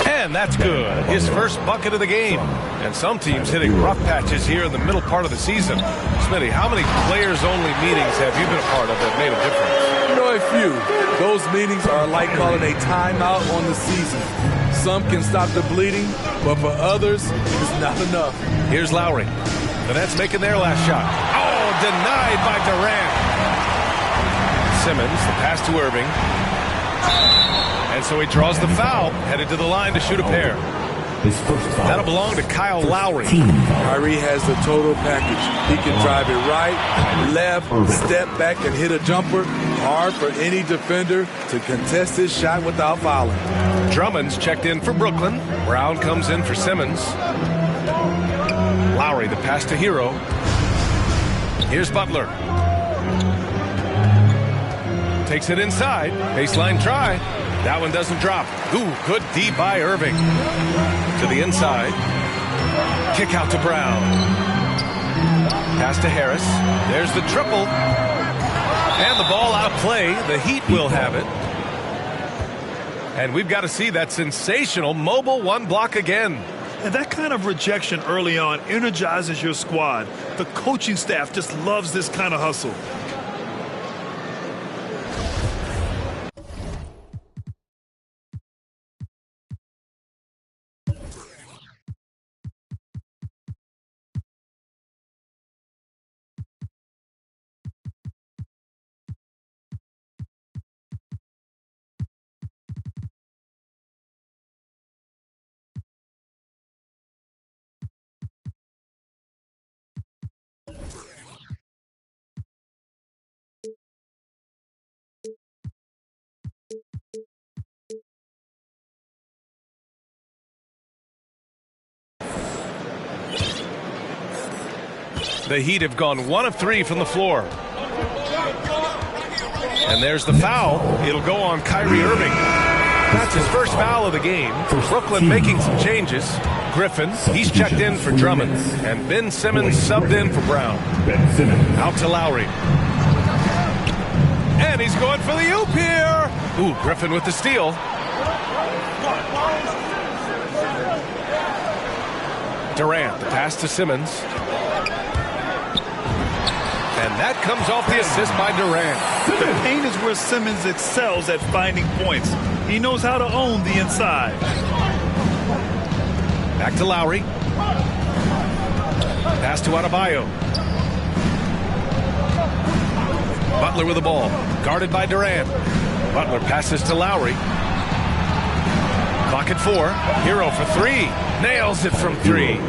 Speaker 15: And that's good. His first bucket of the game. And some teams hitting rough patches here in the middle part of the season. Smitty, how many players-only meetings have you been a part of that made a difference?
Speaker 18: You know, a few. Those meetings are like calling a timeout on the season. Some can stop the bleeding, but for others, it's not enough.
Speaker 15: Here's Lowry. The Nets making their last shot. Oh, denied by Durant. Simmons, the pass to Irving. And so he draws the foul, headed to the line to shoot a pair. That'll belong to Kyle Lowry.
Speaker 18: Kyrie has the total package. He can drive it right, left, step back, and hit a jumper. Hard for any defender to contest his shot without fouling.
Speaker 15: Drummond's checked in for Brooklyn. Brown comes in for Simmons. Lowry, the pass to Hero. Here's Butler. Takes it inside. Baseline try. That one doesn't drop. Ooh, good D by Irving. To the inside. Kick out to Brown. Pass to Harris. There's the triple. And the ball out of play. The Heat will have it. And we've got to see that sensational mobile one block again.
Speaker 17: And that kind of rejection early on energizes your squad. The coaching staff just loves this kind of hustle.
Speaker 15: The Heat have gone 1 of 3 from the floor. And there's the foul. It'll go on Kyrie Irving. That's his first foul of the game. Brooklyn making some changes. Griffin, he's checked in for Drummond. And Ben Simmons subbed in for Brown. Out to Lowry. And he's going for the oop here. Ooh, Griffin with the steal. Durant, the pass to Simmons. And that comes off the assist by Durant.
Speaker 17: The paint is where Simmons excels at finding points. He knows how to own the inside.
Speaker 15: Back to Lowry. Pass to Adebayo. Butler with the ball. Guarded by Durant. Butler passes to Lowry. Clock at 4. Hero for 3. Nails it from 3.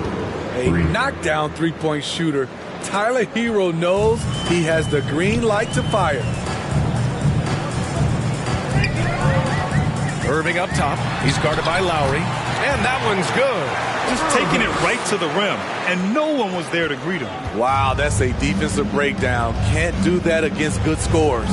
Speaker 18: A knockdown three-point shooter. Tyler Hero knows he has the green light to fire.
Speaker 15: Irving up top. He's guarded by Lowry. And that one's good.
Speaker 17: Just taking it right to the rim. And no one was there to greet him.
Speaker 18: Wow, that's a defensive breakdown. Can't do that against good scores.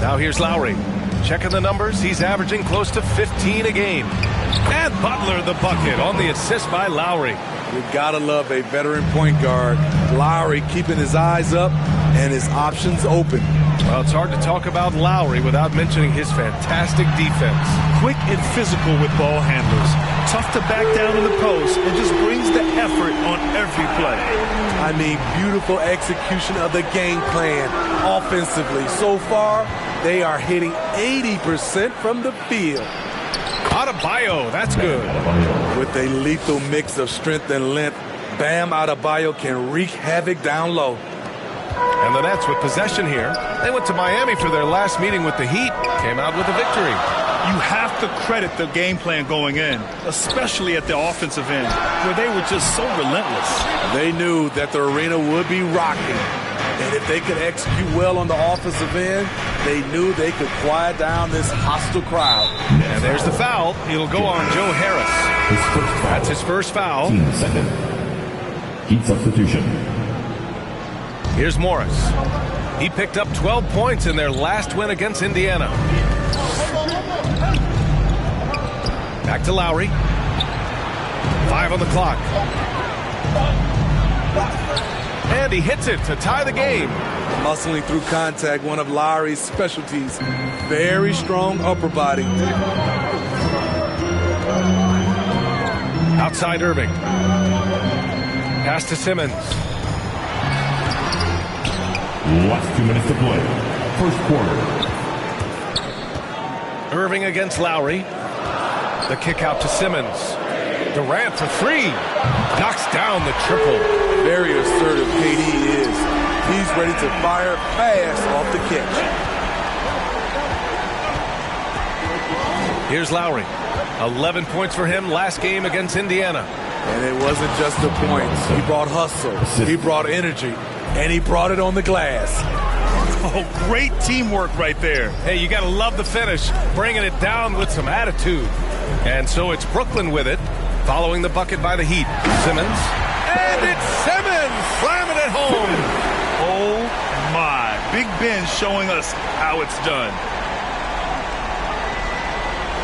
Speaker 15: Now here's Lowry. Checking the numbers. He's averaging close to 15 a game. And Butler the bucket on the assist by Lowry.
Speaker 18: You've got to love a veteran point guard. Lowry keeping his eyes up and his options open.
Speaker 15: Well, it's hard to talk about Lowry without mentioning his fantastic defense.
Speaker 17: Quick and physical with ball handlers. Tough to back down in the post and just brings the effort on every play.
Speaker 18: I mean, beautiful execution of the game plan offensively. So far, they are hitting 80% from the field.
Speaker 15: Adebayo, that's good.
Speaker 18: With a lethal mix of strength and length, Bam Adebayo can wreak havoc down low.
Speaker 15: And the Nets with possession here. They went to Miami for their last meeting with the Heat. Came out with a victory.
Speaker 17: You have to credit the game plan going in, especially at the offensive end, where they were just so relentless.
Speaker 18: They knew that the arena would be rocking. And if they could execute well on the offensive end, they knew they could quiet down this hostile crowd.
Speaker 15: And there's the foul. It'll go on Joe Harris. That's his first foul.
Speaker 19: Heat substitution.
Speaker 15: Here's Morris. He picked up 12 points in their last win against Indiana. Back to Lowry. 5 on the clock. And he hits it to tie the game.
Speaker 18: Muscling through contact, one of Lowry's specialties. Very strong upper body.
Speaker 15: Outside Irving. Pass to Simmons.
Speaker 19: Last 2 minutes to play. First quarter.
Speaker 15: Irving against Lowry. The kick out to Simmons. Durant for three. Knocks down the triple.
Speaker 18: Very assertive KD is. He's ready to fire fast off the catch.
Speaker 15: Here's Lowry. 11 points for him last game against Indiana.
Speaker 18: And it wasn't just the points. He brought hustle. He brought energy. And he brought it on the glass.
Speaker 17: Oh, great teamwork right there.
Speaker 15: Hey, you got to love the finish. Bringing it down with some attitude. And so it's Brooklyn with it. Following the bucket by the Heat. Simmons. And it's Simmons slamming it home.
Speaker 17: Oh, my. Big Ben showing us how it's done.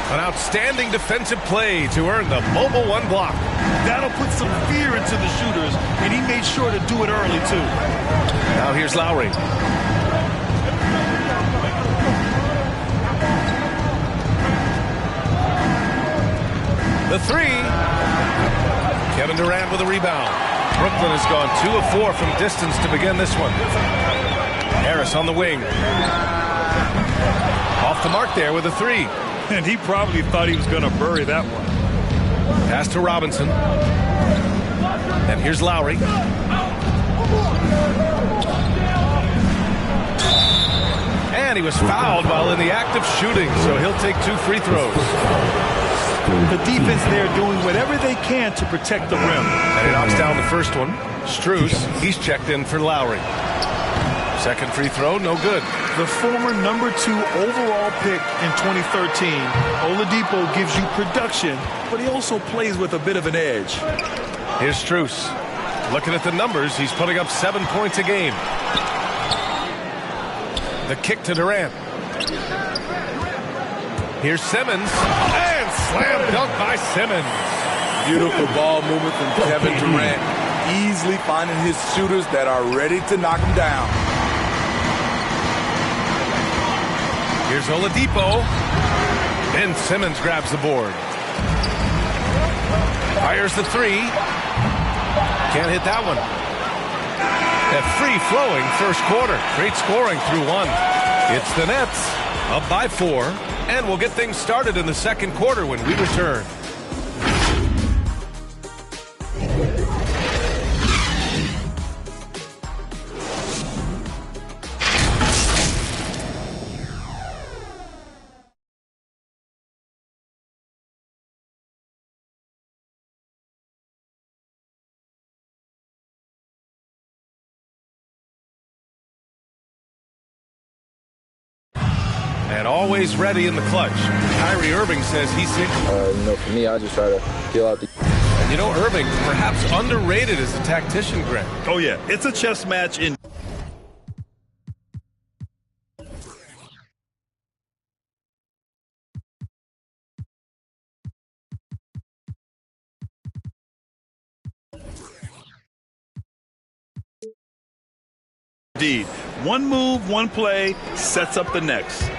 Speaker 15: An outstanding defensive play to earn the mobile one block.
Speaker 17: That'll put some fear into the shooters, and he made sure to do it early, too.
Speaker 15: Now here's Lowry. The three. Kevin Durant with a rebound. Brooklyn has gone 2 of 4 from distance to begin this one. Harris on the wing. Off the mark there with a three.
Speaker 17: And he probably thought he was going to bury that one.
Speaker 15: Pass to Robinson. And here's Lowry. And he was fouled while in the act of shooting, so he'll take 2 free throws.
Speaker 17: The defense there doing whatever they can to protect the rim.
Speaker 15: And he knocks down the first one. Strus, he's checked in for Lowry. Second free throw, no good.
Speaker 17: The former number 2 overall pick in 2013, Oladipo gives you production, but he also plays with a bit of an edge.
Speaker 15: Here's Strus. Looking at the numbers, he's putting up 7 points a game. The kick to Durant. Here's Simmons. And slam dunk by Simmons.
Speaker 18: Beautiful ball movement from Kevin Durant. Easily finding his shooters that are ready to knock him down.
Speaker 15: Here's Oladipo. Ben Simmons grabs the board. Fires the three. Can't hit that one. A free-flowing first quarter. Great scoring through one. It's the Nets up by 4. And we'll get things started in the second quarter when we return. And always ready in the clutch. Kyrie Irving says he's sick.
Speaker 3: For me, I just try to feel out the...
Speaker 15: And you know, Irving, perhaps underrated as a tactician, Grant.
Speaker 17: Oh, yeah. It's a chess match in... Indeed. One move, one play sets up the next.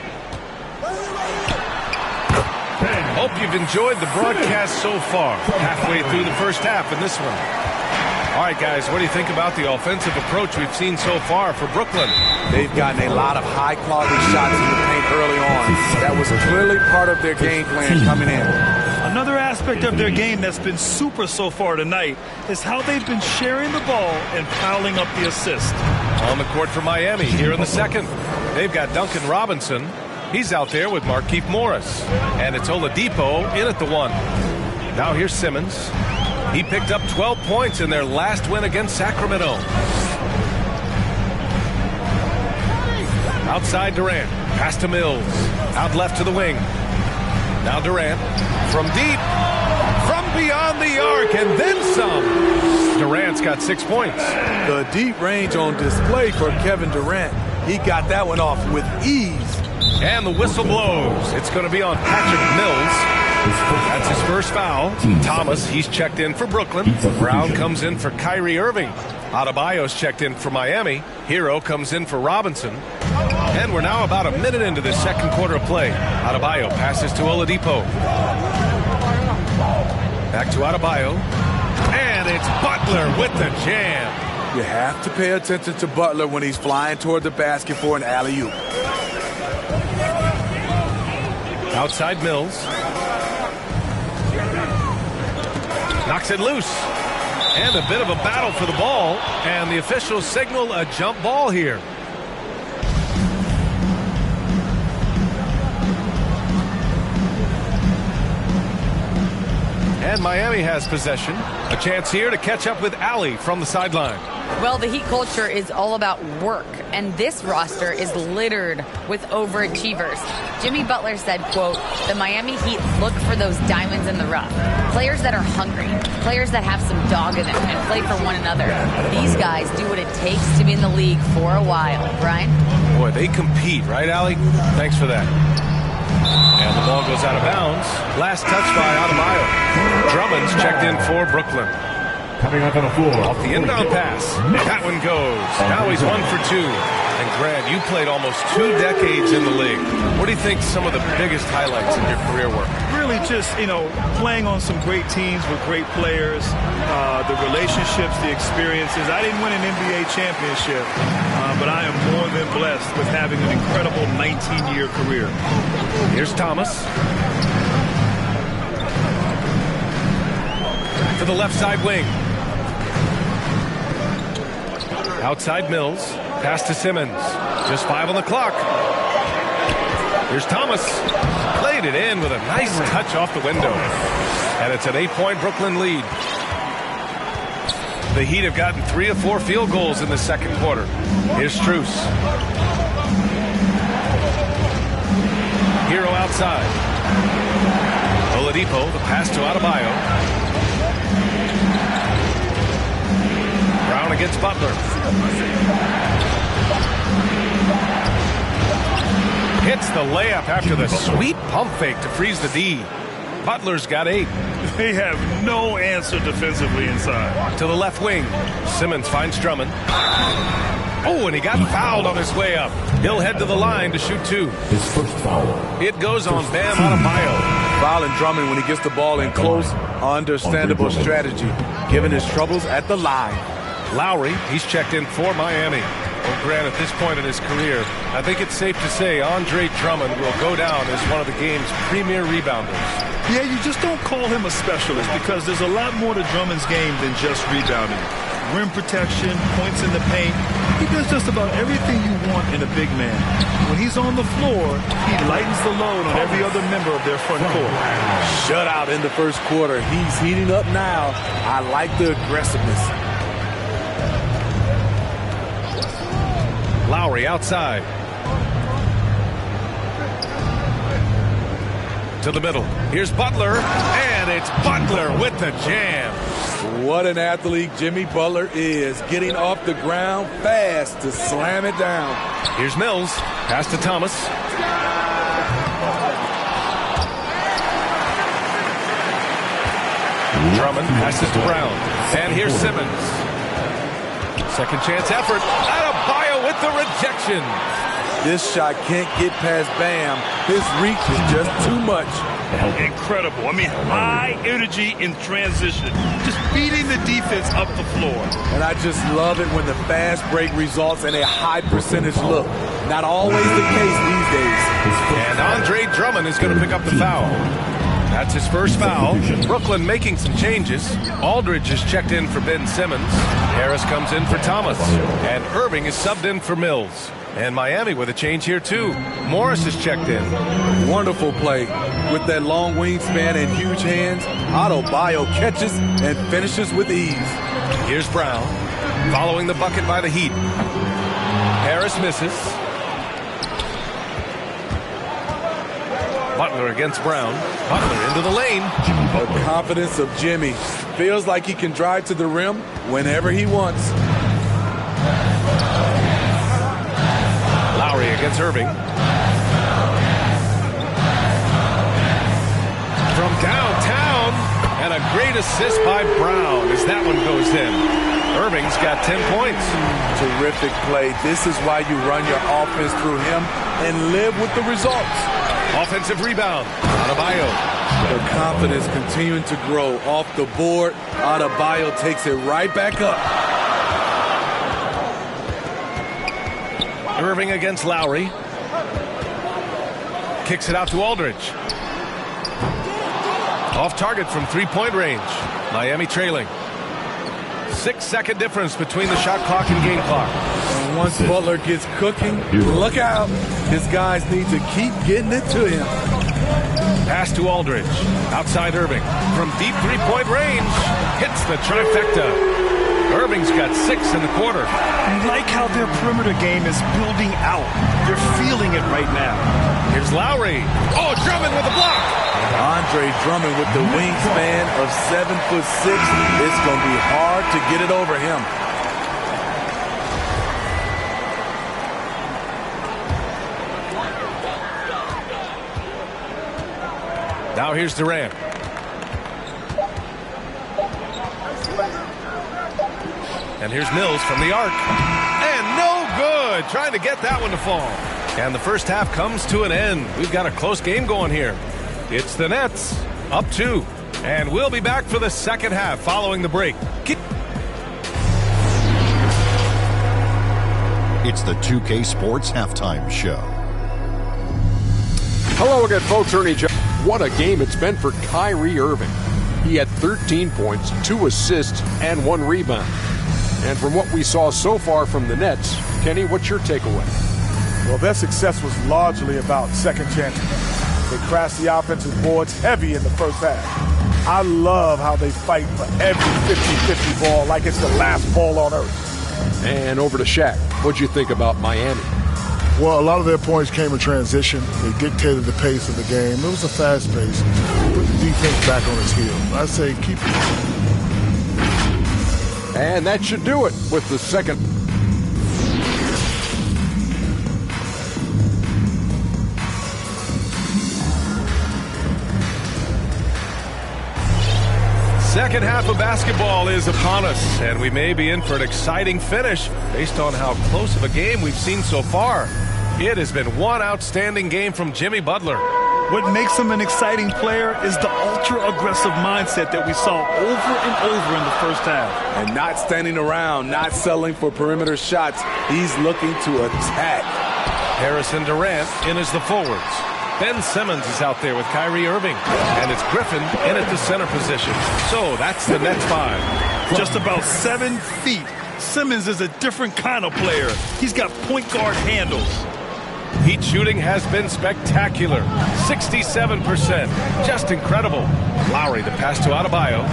Speaker 15: Hope you've enjoyed the broadcast so far. Halfway through the first half in this one. All right, guys, what do you think about the offensive approach we've seen so far for Brooklyn?
Speaker 18: They've gotten a lot of high-quality shots in the paint early on. That was clearly part of their game plan coming in.
Speaker 17: Another aspect of their game that's been super so far tonight is how they've been sharing the ball and piling up the assist.
Speaker 15: On the court for Miami here in the second. They've got Duncan Robinson. He's out there with Markieff Morris. And it's Oladipo in at the one. Now here's Simmons. He picked up 12 points in their last win against Sacramento. Outside Durant. Pass to Mills. Out left to the wing. Now Durant. From deep. From beyond the arc. And then some. Durant's got 6 points.
Speaker 18: The deep range on display for Kevin Durant. He got that one off with ease.
Speaker 15: And the whistle blows. It's going to be on Patrick Mills. That's his first foul. Thomas, he's checked in for Brooklyn. Brown comes in for Kyrie Irving. Adebayo's checked in for Miami. Hero comes in for Robinson. And we're now about a minute into the second quarter of play. Adebayo passes to Oladipo. Back to Adebayo. And it's Butler with the jam.
Speaker 18: You have to pay attention to Butler when he's flying toward the basket for an alley-oop.
Speaker 15: Outside Mills. Knocks it loose. And a bit of a battle for the ball. And the officials signal a jump ball here. And Miami has possession. A chance here to catch up with Allie from the sideline.
Speaker 16: Well, the Heat culture is all about work, and this roster is littered with overachievers. Jimmy Butler said, quote, "The Miami Heat look for those diamonds in the rough. Players that are hungry, players that have some dog in them and play for one another. These guys do what it takes to be in the league for a while." Brian?
Speaker 15: Boy, they compete, right, Allie? Thanks for that. And the ball goes out of bounds. Last touch by Adebayo. Drummond's checked in for Brooklyn.
Speaker 19: Coming up on the floor.
Speaker 15: Off the inbound pass. That one goes. Now he's 1 for 2. And Grant, you played almost 2 decades in the league. What do you think some of the biggest highlights in your career were?
Speaker 17: Really just, playing on some great teams with great players, the relationships, the experiences. I didn't win an NBA championship, but I am more than blessed with having an incredible 19-year career.
Speaker 15: Here's Thomas. To the left side wing. Outside Mills. Pass to Simmons. Just 5 on the clock. Here's Thomas. Played it in with a nice touch off the window. And it's an 8-point Brooklyn lead. The Heat have gotten 3 of 4 field goals in the second quarter. Here's Strus. Hero outside. Oladipo, the pass to Adebayo. Brown against Butler. Hits the layup after the sweet pump fake to freeze the D. Butler's got 8.
Speaker 17: They have no answer defensively inside.
Speaker 15: To the left wing. Simmons finds Drummond. Oh, and he got fouled on his way up. He'll head to the line to shoot 2.
Speaker 19: His first foul.
Speaker 15: It goes on Bam Adebayo.
Speaker 18: Fouling Drummond when he gets the ball in close, understandable strategy, given his troubles at the line.
Speaker 15: Lowry, he's checked in for Miami. Well, Grant, at this point in his career, I think it's safe to say Andre Drummond will go down as one of the game's premier rebounders.
Speaker 17: Yeah, you just don't call him a specialist because there's a lot more to Drummond's game than just rebounding. Rim protection, points in the paint. He does just about everything you want in a big man. When he's on the floor, he lightens the load on every other member of their front court.
Speaker 18: Shutout in the first quarter. He's heating up now. I like the aggressiveness.
Speaker 15: Lowry outside. To the middle. Here's Butler, and it's Butler with the jam.
Speaker 18: What an athlete Jimmy Butler is, getting off the ground fast to slam it down.
Speaker 15: Here's Mills. Pass to Thomas. Drummond passes to Brown. And here's Simmons. Second chance effort. Adebayo with the rejection.
Speaker 18: This shot can't get past Bam. His reach is just too much.
Speaker 17: Incredible. I mean, high energy in transition. Just beating the defense up the floor.
Speaker 18: And I just love it when the fast break results in a high percentage look. Not always the case these days.
Speaker 15: And Andre Drummond is going to pick up the foul. That's his first foul. Brooklyn making some changes. Aldridge is checked in for Ben Simmons. Harris comes in for Thomas. And Irving is subbed in for Mills. And Miami with a change here, too. Morris is checked in.
Speaker 18: Wonderful play. With that long wingspan and huge hands, Adebayo catches and finishes with ease.
Speaker 15: Here's Brown, following the bucket by the Heat. Harris misses. Butler against Brown. Butler into the lane.
Speaker 18: The confidence of Jimmy. Feels like he can drive to the rim whenever he wants.
Speaker 15: Lowry against Irving. From downtown, and a great assist by Brown as that one goes in. Irving's got 10 points.
Speaker 18: Terrific play. This is why you run your offense through him and live with the results.
Speaker 15: Offensive rebound. Adebayo.
Speaker 18: The confidence continuing to grow off the board. Adebayo takes it right back up.
Speaker 15: Irving against Lowry. Kicks it out to Aldridge. Off target from three-point range. Miami trailing. 6-second difference between the shot clock and game clock.
Speaker 18: And once Butler gets cooking, look out. His guys need to keep getting it to him.
Speaker 15: Pass to Aldridge. Outside Irving. From deep three-point range. Hits the trifecta. Irving's got 6 in the quarter.
Speaker 17: I like how their perimeter game is building out. They're feeling it right now.
Speaker 15: Here's Lowry. Oh, Drummond with a block.
Speaker 18: Andre Drummond with the wingspan of 7'6". It's going to be hard to get it over him.
Speaker 15: Now here's Durant. And here's Mills from the arc. And no good. Trying to get that one to fall. And the first half comes to an end. We've got a close game going here. It's the Nets up 2. And we'll be back for the second half following the break.
Speaker 9: It's the 2K Sports Halftime Show.
Speaker 10: Hello again, folks. Ernie Jones. What a game it's been for Kyrie Irving. He had 13 points, 2 assists, and 1 rebound. And from what we saw so far from the Nets, Kenny, what's your takeaway?
Speaker 12: Well, their success was largely about second chances. They crashed the offensive boards heavy in the first half. I love how they fight for every 50-50 ball like it's the last ball on earth.
Speaker 10: And over to Shaq. What'd you think about Miami?
Speaker 11: Well, a lot of their points came in transition. They dictated the pace of the game. It was a fast pace. Put the defense back on its heels. I say keep it.
Speaker 10: And that should do it with the second.
Speaker 15: Second half of basketball is upon us, and we may be in for an exciting finish based on how close of a game we've seen so far. It has been one outstanding game from Jimmy Butler.
Speaker 17: What makes him an exciting player is the ultra-aggressive mindset that we saw over and over in the first half.
Speaker 18: And not standing around, not settling for perimeter shots. He's looking to attack.
Speaker 15: Harrison Durant in as the forwards. Ben Simmons is out there with Kyrie Irving. And it's Griffin in at the center position. So that's the Nets 5.
Speaker 17: Just about 7 feet. Simmons is a different kind of player. He's got point guard handles.
Speaker 15: Heat shooting has been spectacular. 67%. Just incredible. Lowry, the pass to Adebayo.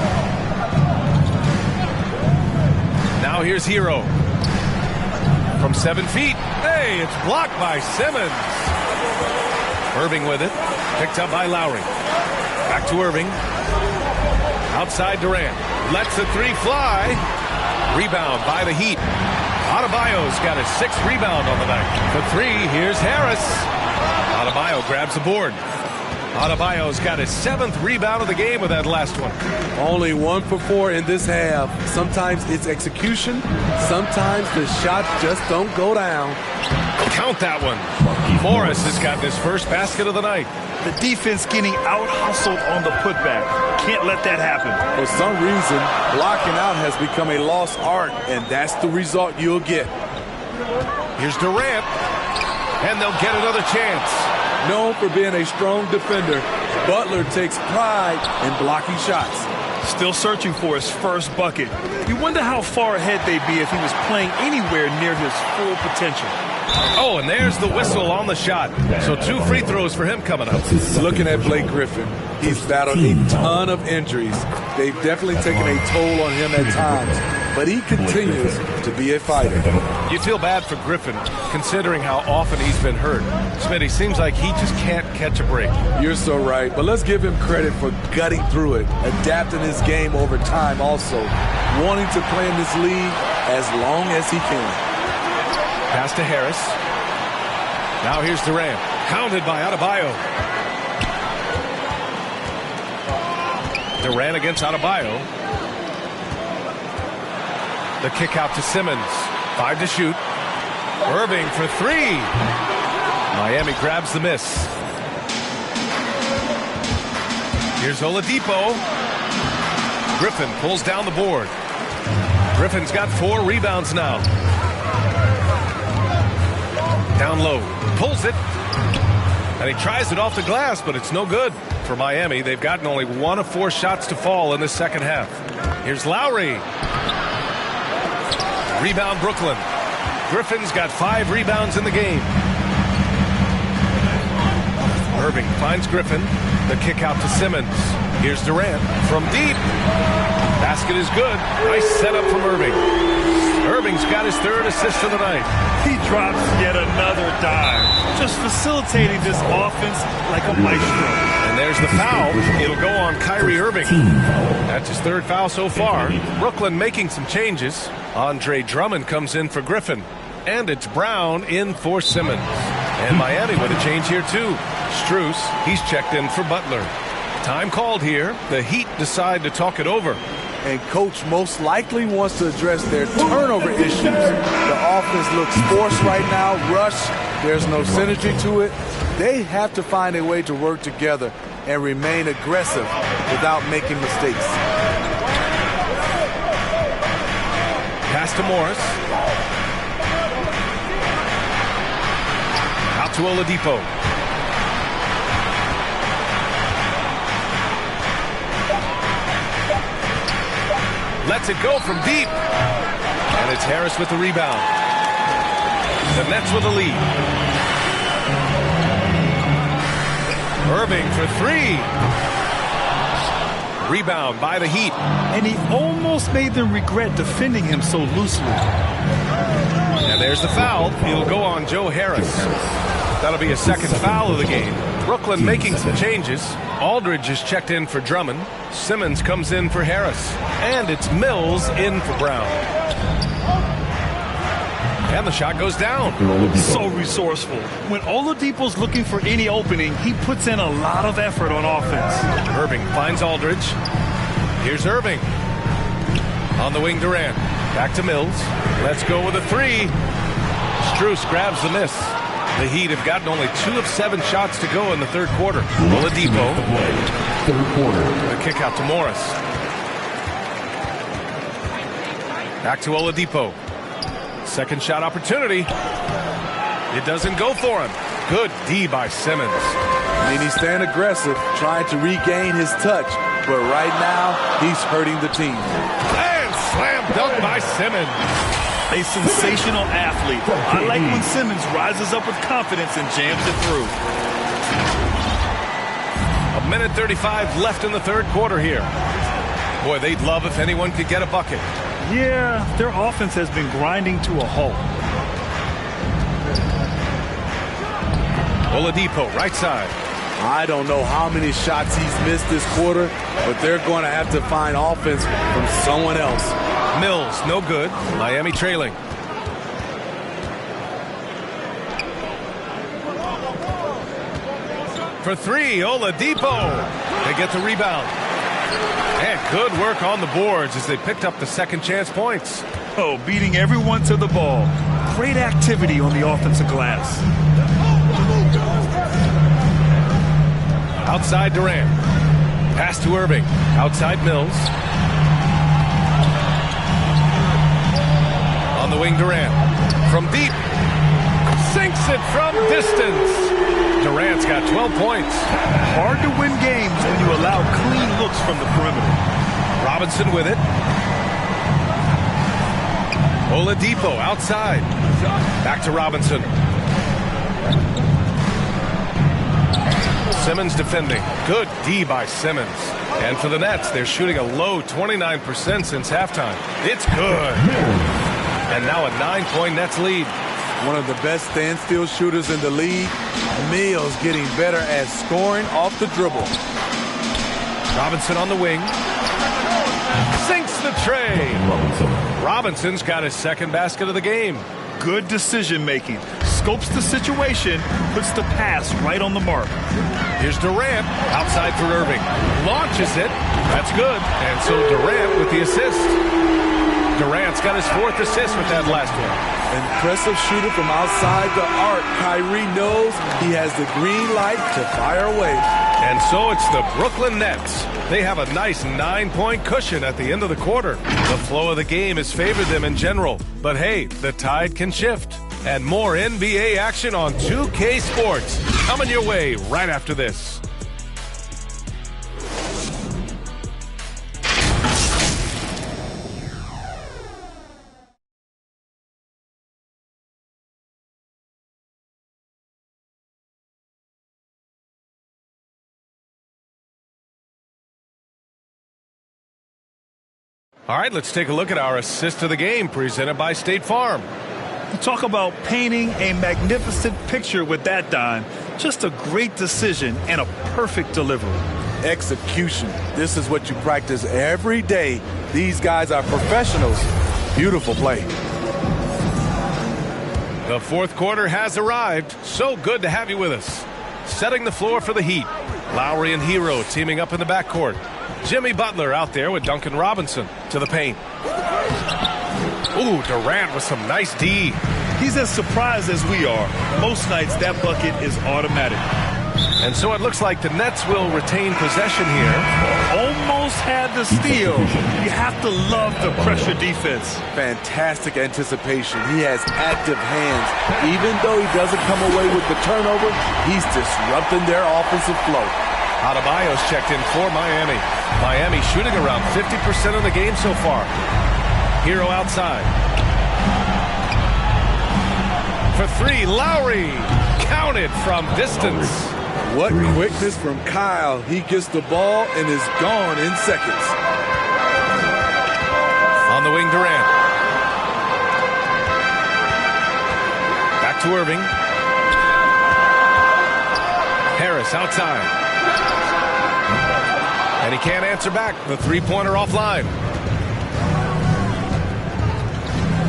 Speaker 15: Now here's Hero. From 7 feet. Hey, it's blocked by Simmons. Irving with it. Picked up by Lowry. Back to Irving. Outside Durant. Lets the 3 fly. Rebound by the Heat. Adebayo's got his 6th rebound on the night. For 3, here's Harris. Adebayo grabs the board. Adebayo's got his 7th rebound of the game with that last one.
Speaker 18: Only 1 for 4 in this half. Sometimes it's execution. Sometimes the shots just don't go down.
Speaker 15: Count that one. Morris has got his first basket of the night.
Speaker 17: The defense getting out-hustled on the putback. Can't let that happen.
Speaker 18: For some reason, blocking out has become a lost art, and that's the result you'll get.
Speaker 15: Here's Durant, and they'll get another chance.
Speaker 18: Known for being a strong defender, Butler takes pride in blocking shots.
Speaker 17: Still searching for his first bucket. You wonder how far ahead they'd be if he was playing anywhere near his full potential.
Speaker 15: Oh, and there's the whistle on the shot. So 2 free throws for him coming up.
Speaker 18: Looking at Blake Griffin, he's battled a ton of injuries. They've definitely taken a toll on him at times, but he continues to be a fighter.
Speaker 15: You feel bad for Griffin, considering how often he's been hurt. Smitty, seems like he just can't catch a break.
Speaker 18: You're so right, but let's give him credit for gutting through it, adapting his game over time also, wanting to play in this league as long as he can.
Speaker 15: Pass to Harris. Now here's Durant. Counted by Adebayo. Durant against Adebayo. The kick out to Simmons. 5 to shoot. Irving for 3. Miami grabs the miss. Here's Oladipo. Griffin pulls down the board. Griffin's got 4 rebounds now. Down low, pulls it, and he tries it off the glass, but it's no good. For Miami, they've gotten only 1 of 4 shots to fall in the second half. Here's Lowry. Rebound Brooklyn. Griffin's got 5 rebounds in the game. Irving finds Griffin. The kick out to Simmons. Here's Durant from deep. Basket is good. Nice setup from Irving. Irving's got his 3rd assist of the night.
Speaker 17: He drops yet another dime, just facilitating this offense like a maestro.
Speaker 15: And there's the foul. It'll go on Kyrie Irving. That's his 3rd foul so far. Brooklyn making some changes. Andre Drummond comes in for Griffin. And it's Brown in for Simmons. And Miami with a change here too. Strus, he's checked in for Butler. Time called here. The Heat decide to talk it over.
Speaker 18: And coach most likely wants to address their turnover issues. The offense looks forced right now, rush. There's no synergy to it. They have to find a way to work together and remain aggressive without making mistakes.
Speaker 15: Pass to Morris. Out to Oladipo. Lets it go from deep. And it's Harris with the rebound. The Nets with the lead. Irving for 3. Rebound by the Heat.
Speaker 17: And he almost made them regret defending him so loosely.
Speaker 15: And there's the foul. It'll go on Joe Harris. That'll be a 2nd foul of the game. Brooklyn making some changes. Aldridge is checked in for Drummond. Simmons comes in for Harris. And it's Mills in for Brown. And the shot goes down.
Speaker 17: So resourceful. When Oladipo's looking for any opening, he puts in a lot of effort on offense.
Speaker 15: Irving finds Aldridge. Here's Irving. On the wing, Durant. Back to Mills. Let's go with a 3. Strus grabs the miss. The Heat have gotten only 2 of 7 shots to go in the 3rd quarter. Oladipo.
Speaker 19: 3rd quarter.
Speaker 15: The kick out to Morris. Back to Oladipo. 2nd shot opportunity. It doesn't go for him. Good D by Simmons.
Speaker 18: I mean, he's staying aggressive, trying to regain his touch. But right now, he's hurting the team.
Speaker 15: And slam dunk by Simmons.
Speaker 17: A sensational athlete. I like when Simmons rises up with confidence and jams it through.
Speaker 15: 1:35 left in the 3rd quarter here. Boy, they'd love if anyone could get a bucket.
Speaker 17: Yeah, their offense has been grinding to a halt.
Speaker 15: Oladipo, right side.
Speaker 18: I don't know how many shots he's missed this quarter, but they're going to have to find offense from someone else.
Speaker 15: Mills, no good. Miami trailing. For 3, Oladipo. They get the rebound. And good work on the boards as they picked up the 2nd chance points.
Speaker 17: Oh, beating everyone to the ball. Great activity on the offensive glass.
Speaker 15: Outside Durant. Pass to Irving. Outside Mills. On the wing, Durant. From deep. Sinks it from distance. Durant's got 12 points.
Speaker 17: Hard to win games when you allow clean looks from the perimeter.
Speaker 15: Robinson with it. Oladipo outside. Back to Robinson. Simmons defending. Good D by Simmons. And for the Nets, they're shooting a low 29% since halftime. It's good. And now a 9-point Nets lead.
Speaker 18: One of the best standstill shooters in the league. Mills getting better at scoring off the dribble.
Speaker 15: Robinson on the wing. Sinks the tray. Robinson's got his 2nd basket of the game.
Speaker 17: Good decision making. Scopes the situation, puts the pass right on the mark.
Speaker 15: Here's Durant outside for Irving. Launches it. That's good. And so Durant with the assist. Durant's got his 4th assist with that last one.
Speaker 18: Impressive shooter from outside the arc. Kyrie knows he has the green light to fire away.
Speaker 15: And so it's the Brooklyn Nets. They have a nice 9-point cushion at the end of the quarter. The flow of the game has favored them in general. But hey, the tide can shift. And more NBA action on 2K Sports coming your way right after this. All right, let's take a look at our assist of the game presented by State Farm.
Speaker 17: You talk about painting a magnificent picture with that dime. Just a great decision and a perfect delivery.
Speaker 18: Execution. This is what you practice every day. These guys are professionals. Beautiful play.
Speaker 15: The 4th quarter has arrived. So good to have you with us. Setting the floor for the Heat. Lowry and Hero teaming up in the backcourt. Jimmy Butler out there with Duncan Robinson to the paint. Ooh, Durant with some nice D.
Speaker 17: He's as surprised as we are. Most nights that bucket is automatic.
Speaker 15: And so it looks like the Nets will retain possession here.
Speaker 17: Almost had the steal. You have to love the pressure defense.
Speaker 18: Fantastic anticipation. He has active hands. Even though he doesn't come away with the turnover, he's disrupting their offensive flow.
Speaker 15: Adebayo's checked in for Miami. Miami shooting around 50% of the game so far. Hero outside. For 3, Lowry. Counted from distance.
Speaker 18: What quickness from Kyle. He gets the ball and is gone in seconds.
Speaker 15: On the wing, Durant. Back to Irving. Harris outside. And he can't answer back. The 3-pointer offline.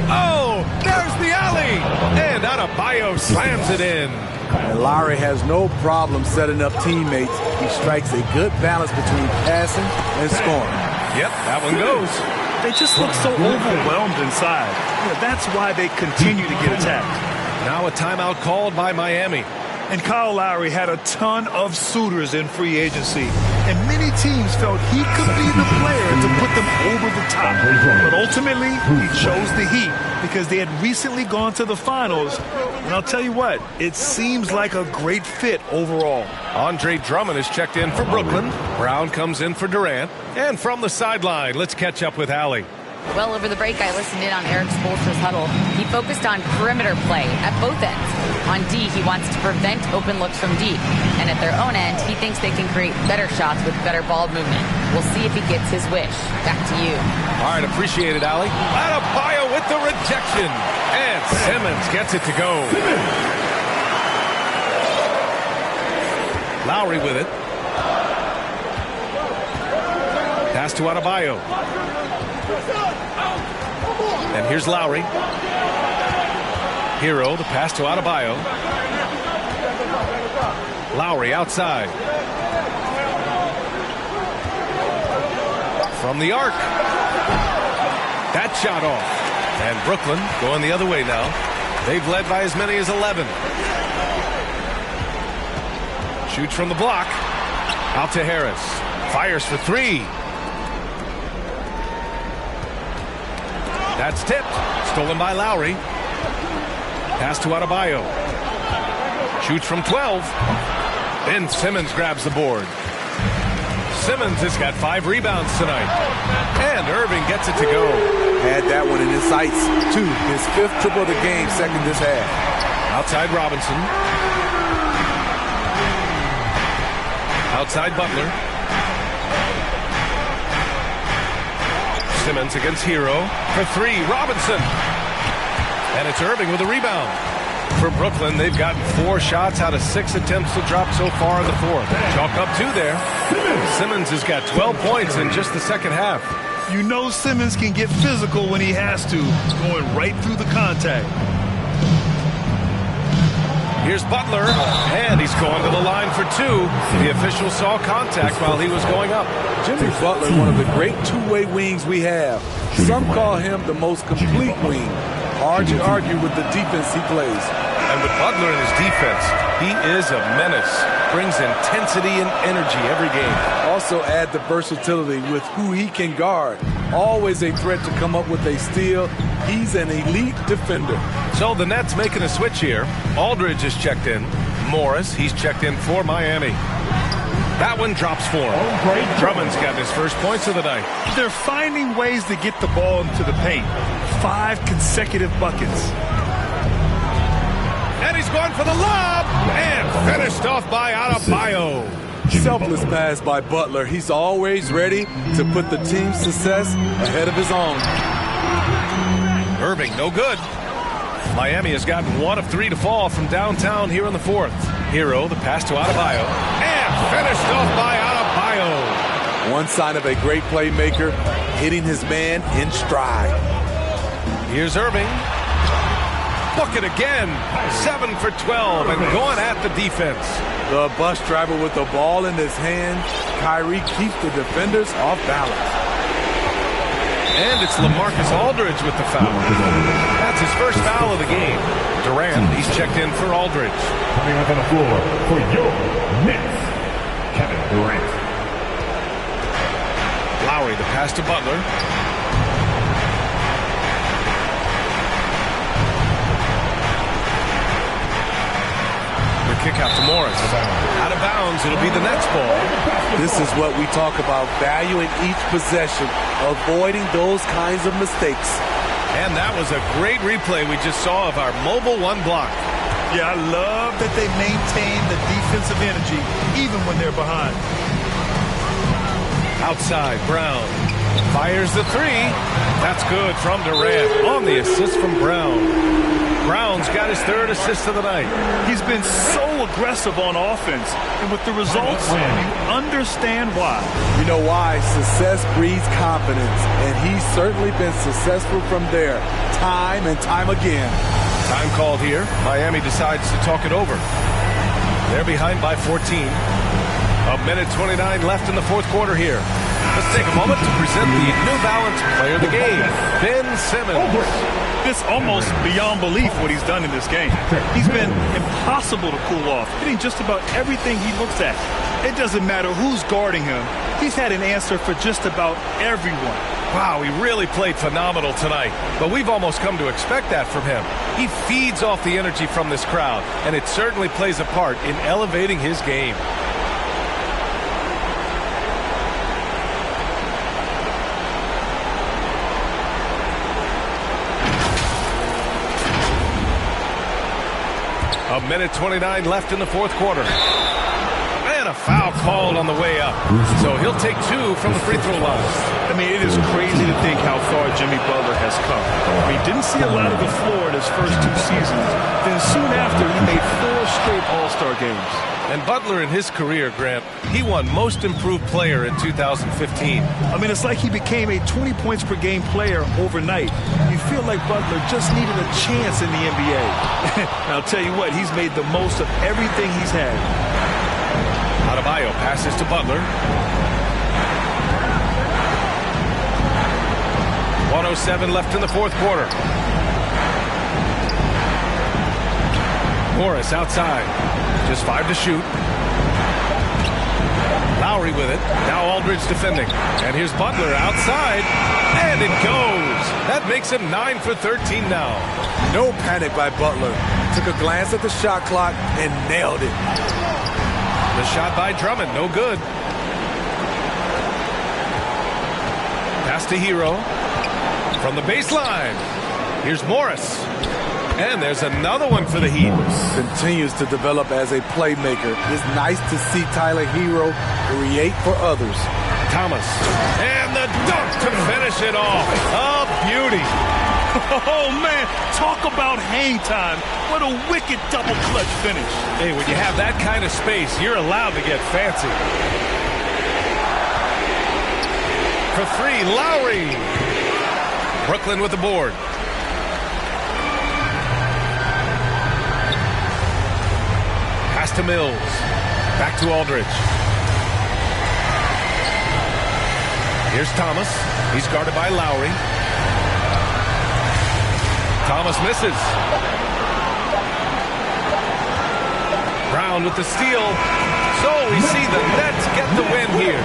Speaker 15: Oh, there's the alley. And Adebayo slams it in.
Speaker 18: And Lowry has no problem setting up teammates. He strikes a good balance between passing and scoring.
Speaker 15: Yep, that one goes.
Speaker 17: They just look so overwhelmed inside. That's why they continue to get attacked.
Speaker 15: Now a timeout called by Miami.
Speaker 17: And Kyle Lowry had a ton of suitors in free agency. And many teams felt he could be the player to put them over the top. But ultimately, he chose the Heat because they had recently gone to the finals. And I'll tell you what, it seems like a great fit overall.
Speaker 15: Andre Drummond is checked in for Brooklyn. Brown comes in for Durant. And from the sideline, let's catch up with Allie.
Speaker 16: Well, over the break, I listened in on Eric Spoelstra's huddle. He focused on perimeter play at both ends. On D, he wants to prevent open looks from deep. And at their own end, he thinks they can create better shots with better ball movement. We'll see if he gets his wish. Back to you.
Speaker 15: All right, appreciate it, Allie. Adebayo with the rejection. And Simmons gets it to go. Lowry with it. Pass to Adebayo. And here's Lowry. Hero, the pass to Adebayo. Lowry outside. From the arc. That shot off. And Brooklyn going the other way now. They've led by as many as 11. Shoots from the block. Out to Harris. Fires for 3. That's tipped. Stolen by Lowry. Pass to Adebayo. Shoots from 12. Ben Simmons grabs the board. Simmons has got 5 rebounds tonight. And Irving gets it to go.
Speaker 18: Had that one in his sights, too. His 5th triple of the game, second this half.
Speaker 15: Outside Robinson. Outside Butler. Simmons against Hero for 3. Robinson. And it's Irving with a rebound. For Brooklyn, they've gotten 4 shots out of 6 attempts to drop so far in the 4th. Chalk up 2 there. Simmons has got 12 points in just the second half.
Speaker 17: You know Simmons can get physical when he has to, going right through the contact.
Speaker 15: Here's Butler, and he's going to the line for two. The official saw contact while he was going up.
Speaker 18: Jimmy Butler, one of the great two-way wings we have. Some call him the most complete wing. Hard to argue with the defense he plays.
Speaker 15: And with Butler in his defense, he is a menace. Brings intensity and energy every game.
Speaker 18: Also add the versatility with who he can guard. Always a threat to come up with a steal. He's an elite defender.
Speaker 15: So the Nets making a switch here. Aldridge is checked in. Morris, he's checked in for Miami. That one drops for him. Drummond's got his first points of the night.
Speaker 17: They're finding ways to get the ball into the paint. 5 consecutive buckets.
Speaker 15: And he's going for the lob. And finished off by Adebayo.
Speaker 18: Selfless pass by Butler. He's always ready to put the team's success ahead of his own.
Speaker 15: Irving, no good. Miami has gotten 1 of 3 to fall from downtown here in the fourth. Hero, the pass to Adebayo. And finished off by Adebayo.
Speaker 18: One sign of a great playmaker, hitting his man in stride.
Speaker 15: Here's Irving. Book it again. 7 for 12 and going at the defense.
Speaker 18: The bus driver with the ball in his hand. Kyrie keeps the defenders off balance.
Speaker 15: And it's LaMarcus Aldridge with the foul. That's his first foul of the game. Durant, he's checked in for Aldridge.
Speaker 19: Coming up on the floor for your Nets, Kevin Durant.
Speaker 15: Lowry, the pass to Butler. The kick out to Morris. Out of bounds, it'll be the Nets ball.
Speaker 18: This is what we talk about, valuing each possession, avoiding those kinds of mistakes.
Speaker 15: And that was a great replay we just saw of our mobile one block.
Speaker 17: Yeah, I love that they maintain the defensive energy even when they're behind.
Speaker 15: Outside, Brown fires the three. That's good from Durant on the assist from Brown. Brown's got his 3rd assist of the night.
Speaker 17: He's been so aggressive on offense, and with the results, you understand why.
Speaker 18: You know why? Success breeds confidence, and he's certainly been successful from there, time and time again.
Speaker 15: Time called here. Miami decides to talk it over. They're behind by 14. 1:29 left in the fourth quarter here. Let's take a moment to present the New Balance Player of the Game, Ben Simmons.
Speaker 17: It's almost beyond belief what he's done in this game. He's been impossible to cool off, hitting just about everything he looks at. It doesn't matter who's guarding him. He's had an answer for just about everyone.
Speaker 15: Wow, he really played phenomenal tonight, but we've almost come to expect that from him. He feeds off the energy from this crowd, and it certainly plays a part in elevating his game. A 1:29 left in the fourth quarter. And a foul called on the way up. So he'll take 2 from the free throw line.
Speaker 17: I mean, it is crazy to think how far Jimmy Butler has come. I mean, didn't see a lot of the floor in his first 2 seasons. Then soon after, he made 4 straight All-Star games.
Speaker 15: And Butler in his career, Grant, he won Most Improved Player in 2015.
Speaker 17: I mean, it's like he became a 20 points per game player overnight. You feel like Butler just needed a chance in the NBA. And I'll tell you what, he's made the most of everything he's had.
Speaker 15: Adebayo passes to Butler. 1:07 left in the fourth quarter. Morris outside. Just 5 to shoot. Lowry with it. Now Aldridge defending. And here's Butler outside. And it goes. That makes him 9 for 13 now.
Speaker 18: No panic by Butler. Took a glance at the shot clock and nailed it.
Speaker 15: The shot by Drummond, no good. Pass to Hero. From the baseline. Here's Morris. And there's another one for the Heat.
Speaker 18: Continues to develop as a playmaker. It's nice to see Tyler Hero create for others.
Speaker 15: Thomas. And the dunk to finish it off. A beauty.
Speaker 17: Oh, man. Talk about hang time. What a wicked double clutch finish.
Speaker 15: Hey, when you have that kind of space, you're allowed to get fancy. For 3, Lowry. Brooklyn with the board. to Mills. Back to Aldridge. Here's Thomas. He's guarded by Lowry. Thomas misses. Brown with the steal. So we see the Nets get the win here.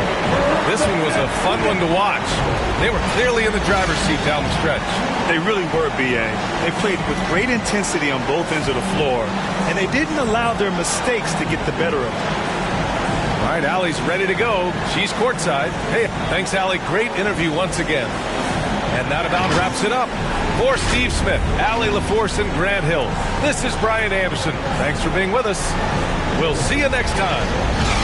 Speaker 15: This one was a fun one to watch. They were clearly in the driver's seat down the stretch.
Speaker 17: They really were, B.A. They played with great intensity on both ends of the floor, and they didn't allow their mistakes to get the better of them.
Speaker 15: All right, Allie's ready to go. She's courtside. Hey, thanks, Allie. Great interview once again. And that about wraps it up. For Steve Smith, Allie LaForce, and Grant Hill, this is Brian Anderson. Thanks for being with us. We'll see you next time.